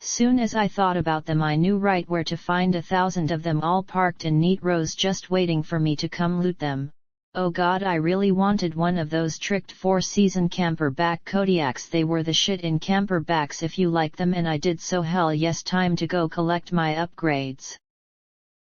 Speaker 1: Soon as I thought about them I knew right where to find 1,000 of them, all parked in neat rows just waiting for me to come loot them. Oh god, I really wanted one of those tricked 4-season camper back Kodiaks. They were the shit in camper backs if you like them, and I did, so hell yes, time to go collect my upgrades.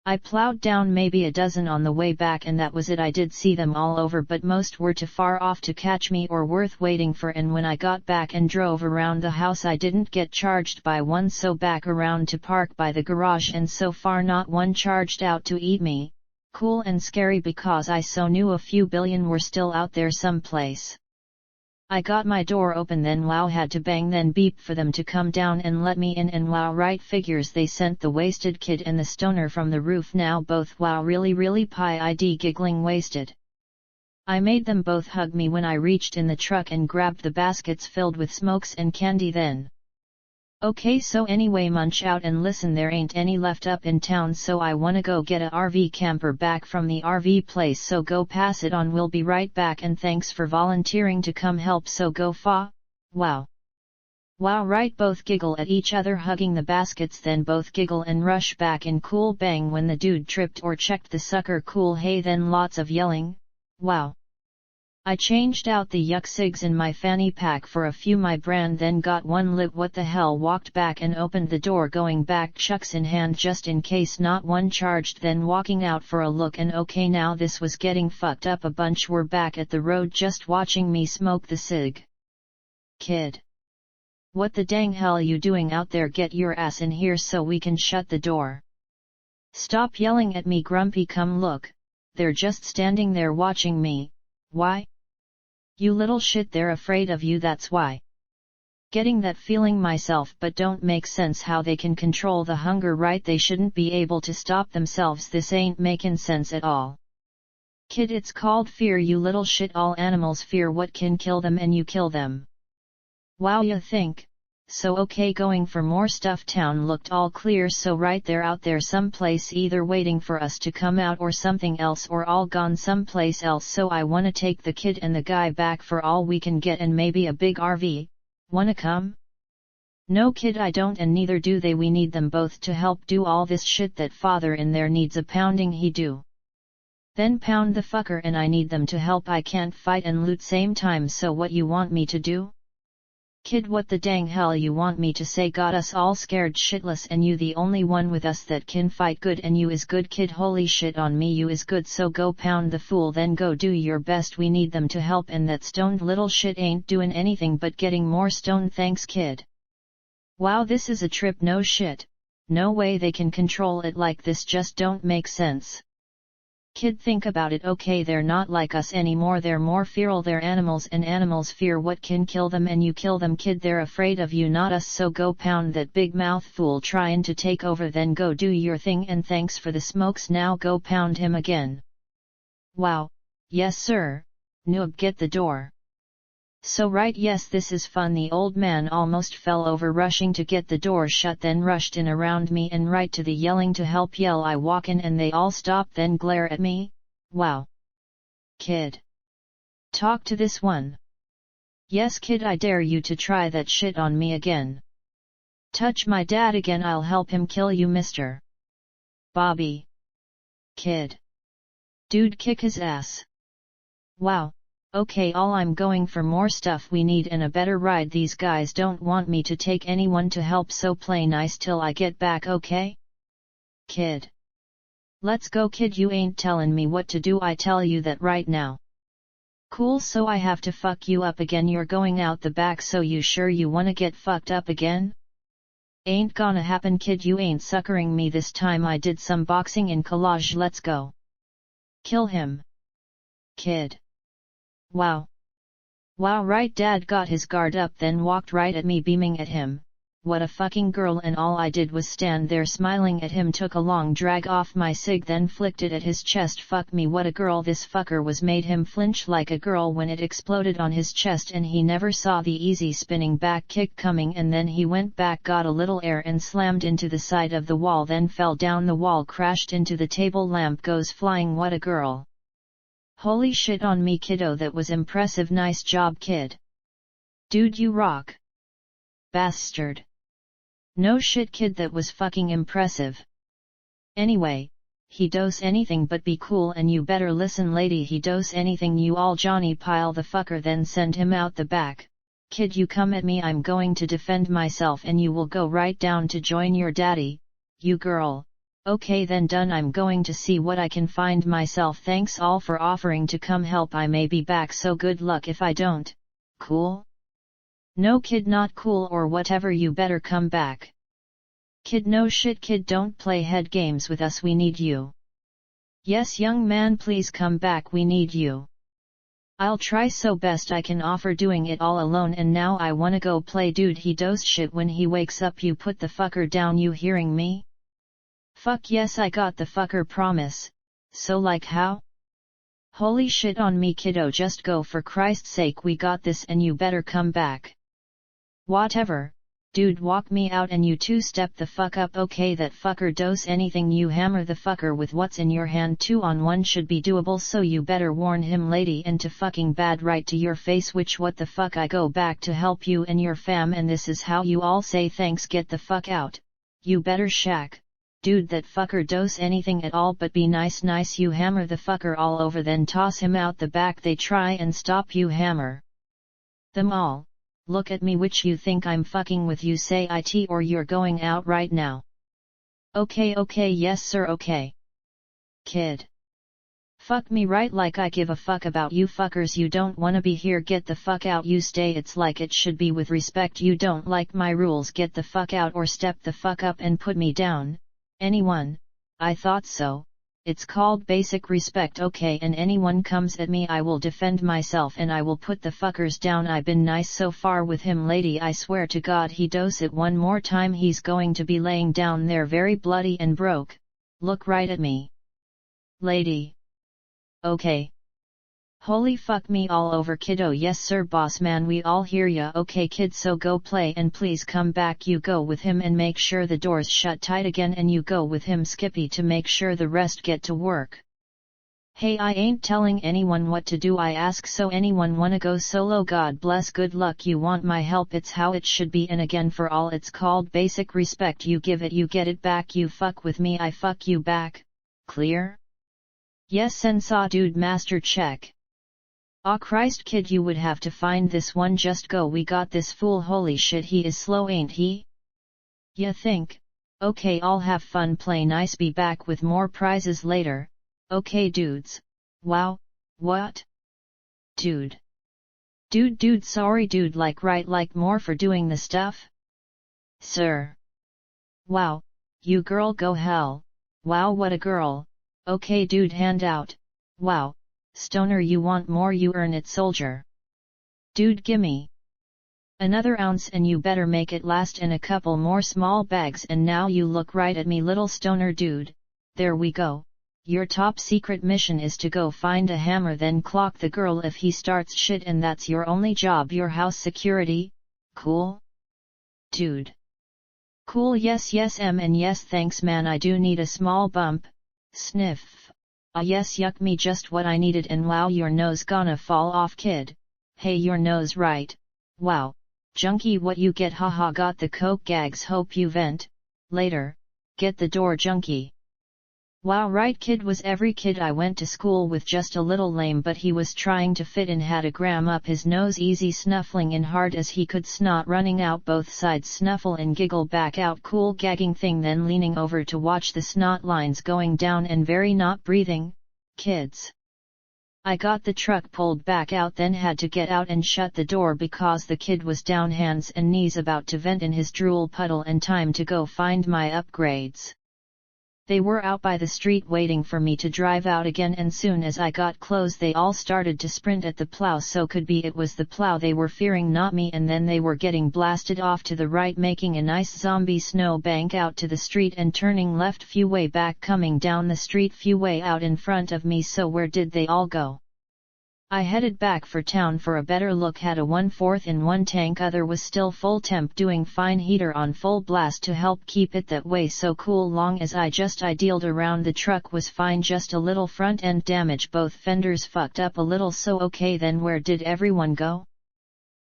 Speaker 1: I plowed down maybe a dozen on the way back, and that was it. I did see them all over, but most were too far off to catch me or worth waiting for, and when I got back and drove around the house I didn't get charged by one, so back around to park by the garage, and so far not one charged out to eat me. Cool and scary, because I so knew a few billion were still out there someplace. I got my door open, then wow, had to bang then beep for them to come down and let me in, and wow, right figures, they sent the wasted kid and the stoner from the roof. Now both wow, really pie ID giggling wasted. I made them both hug me when I reached in the truck and grabbed the baskets filled with smokes and candy then. Okay, so anyway, munch out and listen, there ain't any left up in town, so I wanna go get a RV camper back from the RV place, so go pass it on, we'll be right back, and thanks for volunteering to come help, so go fa. Wow. Wow, right, both giggle at each other hugging the baskets, then both giggle and rush back in cool bang when the dude tripped or checked the sucker. Cool, hey, then lots of yelling. Wow. I changed out the yuck cigs in my fanny pack for a few my brand, then got one lit, what the hell, walked back and opened the door going back, chucks in hand just in case not one charged, then walking out for a look, and okay, now this was getting fucked up. A bunch were back at the road just watching me smoke the cig. Kid. What the dang hell you doing out there? Get your ass in here so we can shut the door. Stop yelling at me, grumpy, come look. They're just standing there watching me. Why? You little shit, they're afraid of you, that's why. Getting that feeling myself, but don't make sense how they can control the hunger, right? They shouldn't be able to stop themselves, this ain't making sense at all. Kid, it's called fear, you little shit, all animals fear what can kill them, and you kill them. Wow, you think? So okay, going for more stuff. Town looked all clear, so right, they're out there someplace either waiting for us to come out or something else, or all gone someplace else. So I wanna take the kid and the guy back for all we can get, and maybe a big RV. Wanna come? No kid, I don't, and neither do they. We need them both to help do all this shit that father in there needs a pounding he do. Then pound the fucker, and I need them to help. I can't fight and loot same time, so what you want me to do? Kid, what the dang hell you want me to say? Got us all scared shitless, and you the only one with us that can fight good, and you is good, kid. Holy shit on me, you is good, so go pound the fool, then go do your best. We need them to help, and that stoned little shit ain't doing anything but getting more stoned. Thanks, kid. Wow, this is a trip. No shit. No way they can control it like this, just don't make sense. Kid, think about it. Okay, they're not like us anymore, they're more feral, they're animals, and animals fear what can kill them, and you kill them, kid. They're afraid of you, not us, so go pound that big mouth fool trying to take over, then go do your thing, and thanks for the smokes. Now go pound him again. Wow, yes sir, noob, get the door. So right, yes, this is fun. The old man almost fell over rushing to get the door shut, then rushed in around me and right to the yelling to help yell. I walk in and they all stop, then glare at me. Wow. Kid. Talk to this one. Yes kid, I dare you to try that shit on me again. Touch my dad again, I'll help him kill you, Mr. Bobby. Kid. Dude, kick his ass. Wow. Okay, all I'm going for more stuff we need and a better ride. These guys don't want me to take anyone to help, so play nice till I get back, okay? Kid. Let's go, kid, you ain't telling me what to do, I tell you that right now. Cool, so I have to fuck you up again. You're going out the back, so you sure you wanna get fucked up again? Ain't gonna happen, kid, you ain't suckering me this time. I did some boxing in college, let's go. Kill him. Kid. Wow. Wow, right, dad got his guard up, then walked right at me beaming at him. What a fucking girl, and all I did was stand there smiling at him. Took a long drag off my cig, then flicked it at his chest. Fuck me, what a girl. This fucker was made him flinch like a girl when it exploded on his chest, and he never saw the easy spinning back kick coming, and then he went back, got a little air, and slammed into the side of the wall, then fell down the wall, crashed into the table, lamp goes flying. What a girl. Holy shit on me, kiddo, that was impressive. Nice job, kid. Dude, you rock. Bastard. No shit, kid, that was fucking impressive. Anyway, he does anything but be cool, and you better listen, lady, he does anything you all Johnny pile the fucker, then send him out the back. Kid, you come at me, I'm going to defend myself, and you will go right down to join your daddy, you girl. Okay then, done. I'm going to see what I can find myself. Thanks all for offering to come help. I may be back, so good luck if I don't. Cool? No kid, not cool or whatever, you better come back. Kid, no shit, kid, don't play head games with us, we need you. Yes young man, please come back, we need you. I'll try so best I can, offer doing it all alone, and now I wanna go play. Dude, he does shit when he wakes up. You put the fucker down, you hearing me? Fuck yes, I got the fucker, promise. So like how? Holy shit on me, kiddo, just go, for Christ's sake, we got this, and you better come back. Whatever, dude, walk me out and you two step the fuck up. Okay, that fucker does anything, you hammer the fucker with what's in your hand. 2-on-1 should be doable, so you better warn him, lady, and to fucking bad right to your face. Which what the fuck, I go back to help you and your fam, and this is how you all say thanks. Get the fuck out. You better shack. Dude, that fucker does anything at all but be nice. You hammer the fucker all over, then toss him out the back. They try and stop you, hammer them all. Look at me, which you think I'm fucking with you? Say it or you're going out right now. Okay, yes sir, okay. Kid. Fuck me right like I give a fuck about you fuckers. You don't wanna be here, get the fuck out. You stay, it's like it should be, with respect. You don't like my rules, get the fuck out or step the fuck up and put me down. Anyone? I thought so. It's called basic respect, okay, and anyone comes at me I will defend myself and I will put the fuckers down. I've been nice so far with him, lady, I swear to God he does it one more time he's going to be laying down there very bloody and broke. Look right at me. Lady. Okay. Holy fuck me all over, kiddo. Yes sir boss man, we all hear ya. Okay kid, so go play and please come back. You go with him and make sure the door's shut tight again, and you go with him, Skippy, to make sure the rest get to work. Hey, I ain't telling anyone what to do. I ask so anyone wanna go solo? God bless, good luck. You want my help? It's how it should be, and again for all it's called basic respect. You give it, you get it back. You fuck with me, I fuck you back. Clear? Yes sensei dude, master check. Aw Christ kid, you would have to find this one. Just go, we got this fool. Holy shit, he is slow ain't he? Ya think? Okay, I'll have fun, play nice, be back with more prizes later. Okay dudes. Wow, what? Dude. Dude sorry dude, like right, like more for doing the stuff? Sir. Wow, you girl go hell. Wow, what a girl. Okay dude, hand out. Wow, stoner, you want more, you earn it soldier. Dude gimme another ounce and you better make it last, and a couple more small bags, and now you look right at me little stoner dude. There we go. Your top secret mission is to go find a hammer, then clock the girl if he starts shit, and that's your only job. Your house security? Cool? Dude. Cool, yes and yes thanks man, I do need a small bump. Sniff. Ah yes, yuck me, just what I needed. And wow, your nose gonna fall off kid. Hey, your nose right. Wow. Junkie, what you get? Haha, got the coke gags, hope you vent. Later. Get the door junkie. Wow, right kid, was every kid I went to school with just a little lame, but he was trying to fit in, had a gram up his nose, easy snuffling in hard as he could, snot running out both sides, snuffle and giggle back out, cool gagging thing, then leaning over to watch the snot lines going down and very not breathing. Kids. I got the truck pulled back out, then had to get out and shut the door because the kid was down, hands and knees, about to vent in his drool puddle, and time to go find my upgrades. They were out by the street waiting for me to drive out again, and soon as I got close they all started to sprint at the plow, so could be it was the plow they were fearing, not me, and then they were getting blasted off to the right, making a nice zombie snow bank out to the street and turning left few way back, coming down the street few way out in front of me. So where did they all go? I headed back for town for a better look, had a 1/4 in one tank, other was still full temp, doing fine, heater on full blast to help keep it that way, so cool. Long as I just idealed around, the truck was fine, just a little front end damage, both fenders fucked up a little, so okay. Then where did everyone go?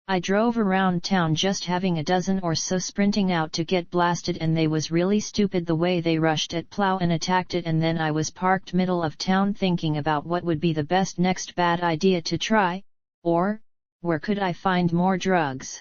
Speaker 1: I drove around town just having a dozen or so sprinting out to get blasted, and they was really stupid the way they rushed at plow and attacked it, and then I was parked middle of town thinking about what would be the best next bad idea to try, or, where could I find more drugs?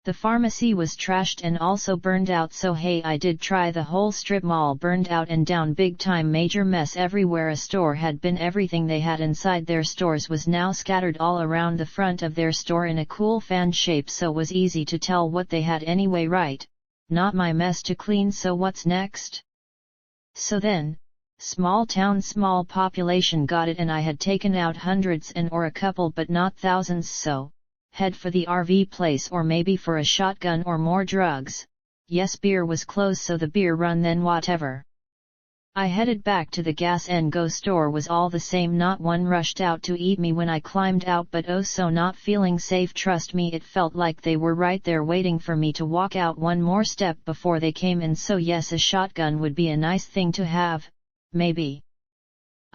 Speaker 1: The pharmacy was trashed and also burned out, so hey, I did try the whole strip mall, burned out and down big time, major mess everywhere. A store had been, everything they had inside their stores was now scattered all around the front of their store in a cool fan shape, so was easy to tell what they had anyway, right? Not my mess to clean, so what's next? So then, small town, small population, got it, and I had taken out hundreds and or a couple but not thousands, so head for the RV place, or maybe for a shotgun or more drugs. Yes, beer was closed, so the beer run, then whatever. I headed back to the Gas and Go store, was all the same, not one rushed out to eat me when I climbed out, but oh so not feeling safe. Trust me, it felt like they were right there waiting for me to walk out one more step before they came in, so yes, a shotgun would be a nice thing to have, maybe.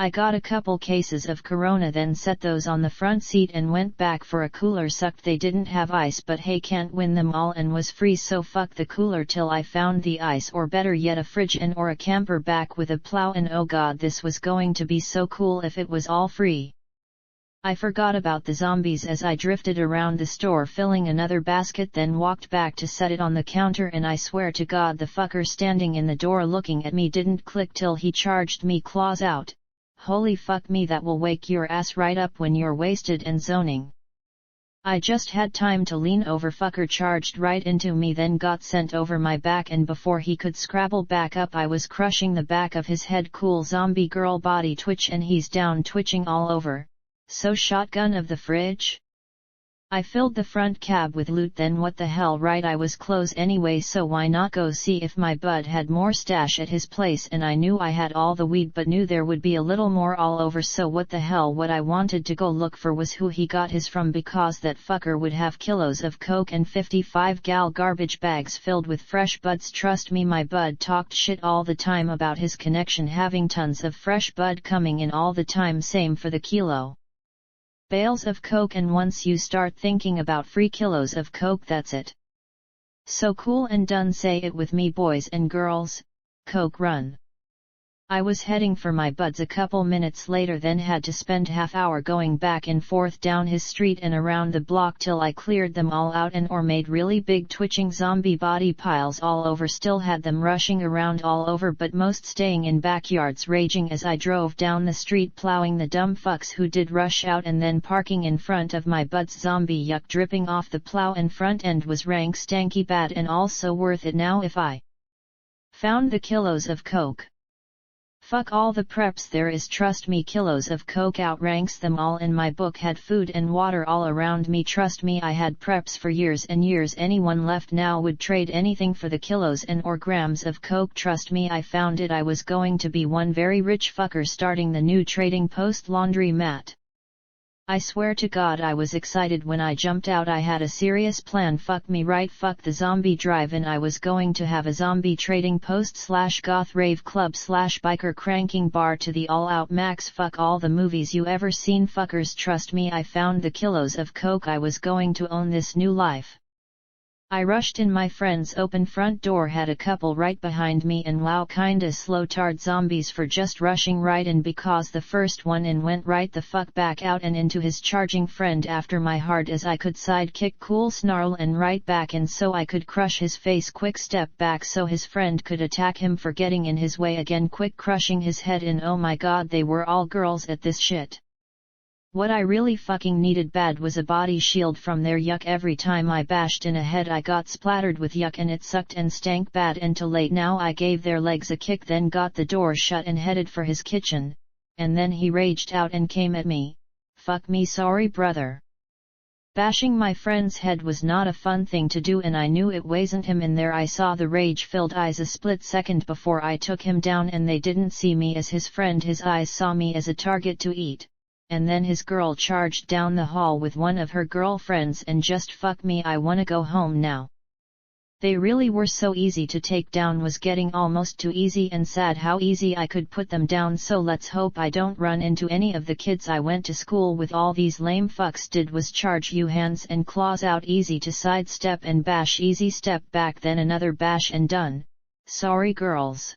Speaker 1: I got a couple cases of Corona, then set those on the front seat and went back for a cooler. Sucked they didn't have ice, but hey, can't win them all, and was free, so fuck the cooler till I found the ice, or better yet a fridge and or a camper back with a plow, and oh god, this was going to be so cool if it was all free. I forgot about the zombies as I drifted around the store filling another basket, then walked back to set it on the counter, and I swear to god the fucker standing in the door looking at me didn't click till he charged me, claws out. Holy fuck me, that will wake your ass right up when you're wasted and zoning. I just had time to lean over, fucker charged right into me, then got sent over my back, and before he could scrabble back up I was crushing the back of his head. Cool zombie girl body twitch, and he's down twitching all over. So shotgun of the fridge? I filled the front cab with loot, then what the hell, right, I was close anyway, so why not go see if my bud had more stash at his place, and I knew I had all the weed but knew there would be a little more all over, so what the hell, what I wanted to go look for was who he got his from, because that fucker would have kilos of coke and 55 gal garbage bags filled with fresh buds. Trust me, my bud talked shit all the time about his connection having tons of fresh bud coming in all the time, same for the kilo bales of coke, and once you start thinking about free kilos of coke, that's it. So cool and done, say it with me boys and girls, coke run. I was heading for my buds a couple minutes later, then had to spend half hour going back and forth down his street and around the block till I cleared them all out and or made really big twitching zombie body piles all over. Still had them rushing around all over, but most staying in backyards raging as I drove down the street, plowing the dumb fucks who did rush out and then parking in front of my buds. Zombie yuck dripping off the plow and front end was rank stanky bad, and also worth it now if I found the kilos of coke. Fuck all the preps there is, trust me, kilos of coke outranks them all in my book. Had food and water all around me, trust me, I had preps for years and years. Anyone left now would trade anything for the kilos and or grams of coke, trust me, I found it. I was going to be one very rich fucker starting the new Trading Post laundry mat. I swear to God I was excited when I jumped out. I had a serious plan, fuck me right, fuck the zombie drive-in. I was going to have a zombie Trading Post / goth rave club / biker cranking bar to the all-out max. Fuck all the movies you ever seen, fuckers, trust me, I found the kilos of coke. I was going to own this new life. I rushed in my friend's open front door, had a couple right behind me, and wow, kinda slow tard zombies for just rushing right in, because the first one in went right the fuck back out and into his charging friend after my hard as I could sidekick, cool snarl, and right back in so I could crush his face, quick step back so his friend could attack him for getting in his way again, quick crushing his head in. Oh my god, they were all girls at this shit. What I really fucking needed bad was a body shield from their yuck. Every time I bashed in a head I got splattered with yuck and it sucked and stank bad until late. Now I gave their legs a kick, then got the door shut and headed for his kitchen, and then he raged out and came at me. Fuck me, sorry brother. Bashing my friend's head was not a fun thing to do, and I knew it wasn't him in there. I saw the rage-filled eyes a split second before I took him down, and they didn't see me as his friend, his eyes saw me as a target to eat. And then his girl charged down the hall with one of her girlfriends, and just fuck me, I wanna go home now. They really were so easy to take down, was getting almost too easy, and sad how easy I could put them down. So let's hope I don't run into any of the kids I went to school with. All these lame fucks did was charge you hands and claws out, easy to sidestep and bash, easy step back, then another bash and done. Sorry girls.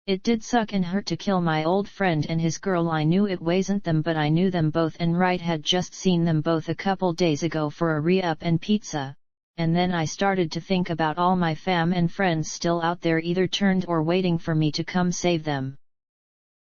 Speaker 1: It did suck and hurt to kill my old friend and his girl. I knew it wasn't them, but I knew them both, and right had just seen them both a couple days ago for a re-up and pizza, and then I started to think about all my fam and friends still out there, either turned or waiting for me to come save them.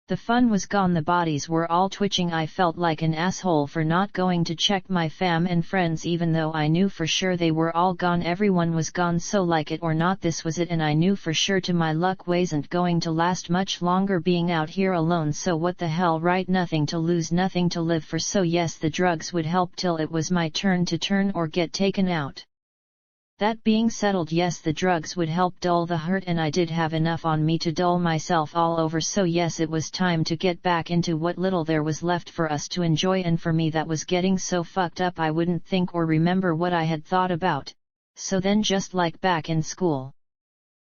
Speaker 1: The fun was gone, the bodies were all twitching. I felt like an asshole for not going to check my fam and friends, even though I knew for sure they were all gone. Everyone was gone, so like it or not this was it, and I knew for sure to my luck wasn't going to last much longer being out here alone. So what the hell, right? Nothing to lose, nothing to live for, so yes, the drugs would help till it was my turn to turn or get taken out. That being settled, yes, the drugs would help dull the hurt, and I did have enough on me to dull myself all over. So yes, it was time to get back into what little there was left for us to enjoy, and for me that was getting so fucked up I wouldn't think or remember what I had thought about. So then, just like back in school,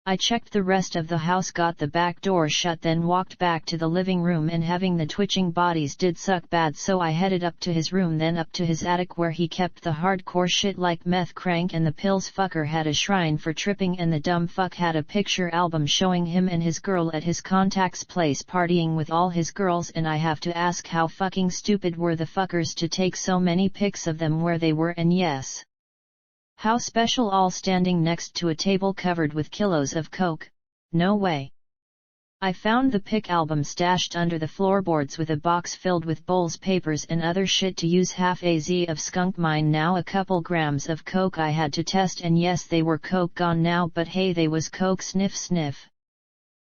Speaker 1: I checked the rest of the house, got the back door shut, then walked back to the living room, and having the twitching bodies did suck bad, so I headed up to his room, then up to his attic where he kept the hardcore shit like meth, crank, and the pills. Fucker had a shrine for tripping, and the dumb fuck had a picture album showing him and his girl at his contact's place partying with all his girls, and I have to ask, how fucking stupid were the fuckers to take so many pics of them where they were, and yes, how special, all standing next to a table covered with kilos of coke? No way. I found the pic album stashed under the floorboards with a box filled with bowls, papers, and other shit to use. Half a Z of skunk, mine now, a couple grams of coke I had to test, and yes, they were coke gone now, but hey, they was coke, sniff sniff.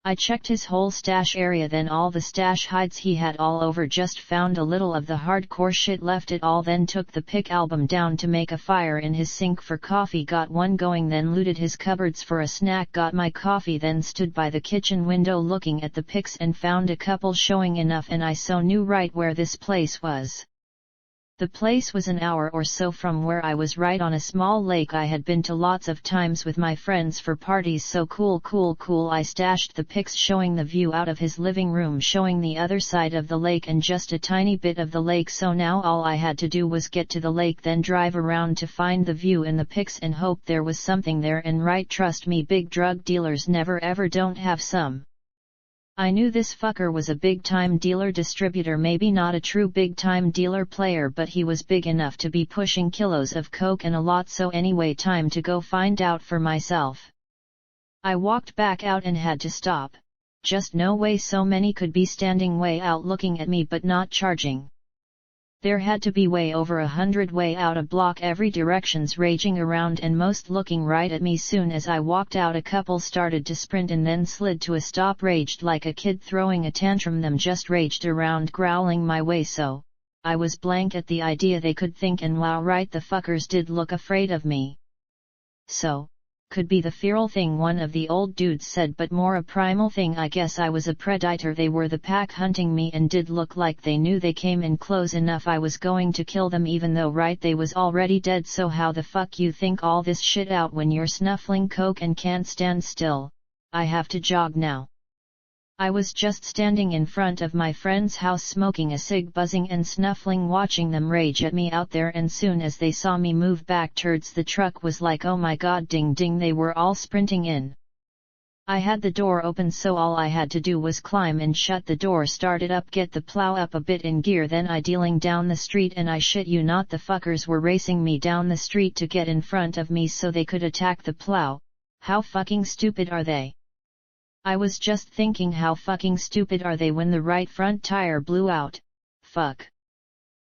Speaker 1: I checked his whole stash area, then all the stash hides he had all over, just found a little of the hardcore shit, left it all, then took the pick album down to make a fire in his sink for coffee, got one going, then looted his cupboards for a snack, got my coffee, then stood by the kitchen window looking at the pics and found a couple showing enough, and I so knew right where this place was. The place was an hour or so from where I was, right on a small lake I had been to lots of times with my friends for parties, so cool. I stashed the pics showing the view out of his living room, showing the other side of the lake and just a tiny bit of the lake, so now all I had to do was get to the lake, then drive around to find the view in the pics and hope there was something there, and right, trust me, big drug dealers never ever don't have some. I knew this fucker was a big-time dealer distributor, maybe not a true big-time dealer player, but he was big enough to be pushing kilos of coke and a lot, so anyway, time to go find out for myself. I walked back out and had to stop. Just no way so many could be standing way out looking at me but not charging. There had to be way over 100 way out a block every directions raging around and most looking right at me. Soon as I walked out, a couple started to sprint and then slid to a stop, raged like a kid throwing a tantrum, them just raged around growling my way, so I was blank at the idea they could think, and wow, right, the fuckers did look afraid of me. So, could be the feral thing, one of the old dudes said, but more a primal thing. I guess I was a predator, they were the pack hunting me and did look like they knew they came in close enough I was going to kill them, even though right they was already dead. So how the fuck you think all this shit out when you're snuffling coke and can't stand still? I have to jog now. I was just standing in front of my friend's house smoking a cig, buzzing and snuffling, watching them rage at me out there, and soon as they saw me move back towards the truck was like, oh my god, ding ding, they were all sprinting in. I had the door open, so all I had to do was climb and shut the door, start it up, get the plow up a bit in gear, then I dealing down the street, and I shit you not, the fuckers were racing me down the street to get in front of me so they could attack the plow. How fucking stupid are they? I was just thinking, how fucking stupid are they, when the right front tire blew out. Fuck.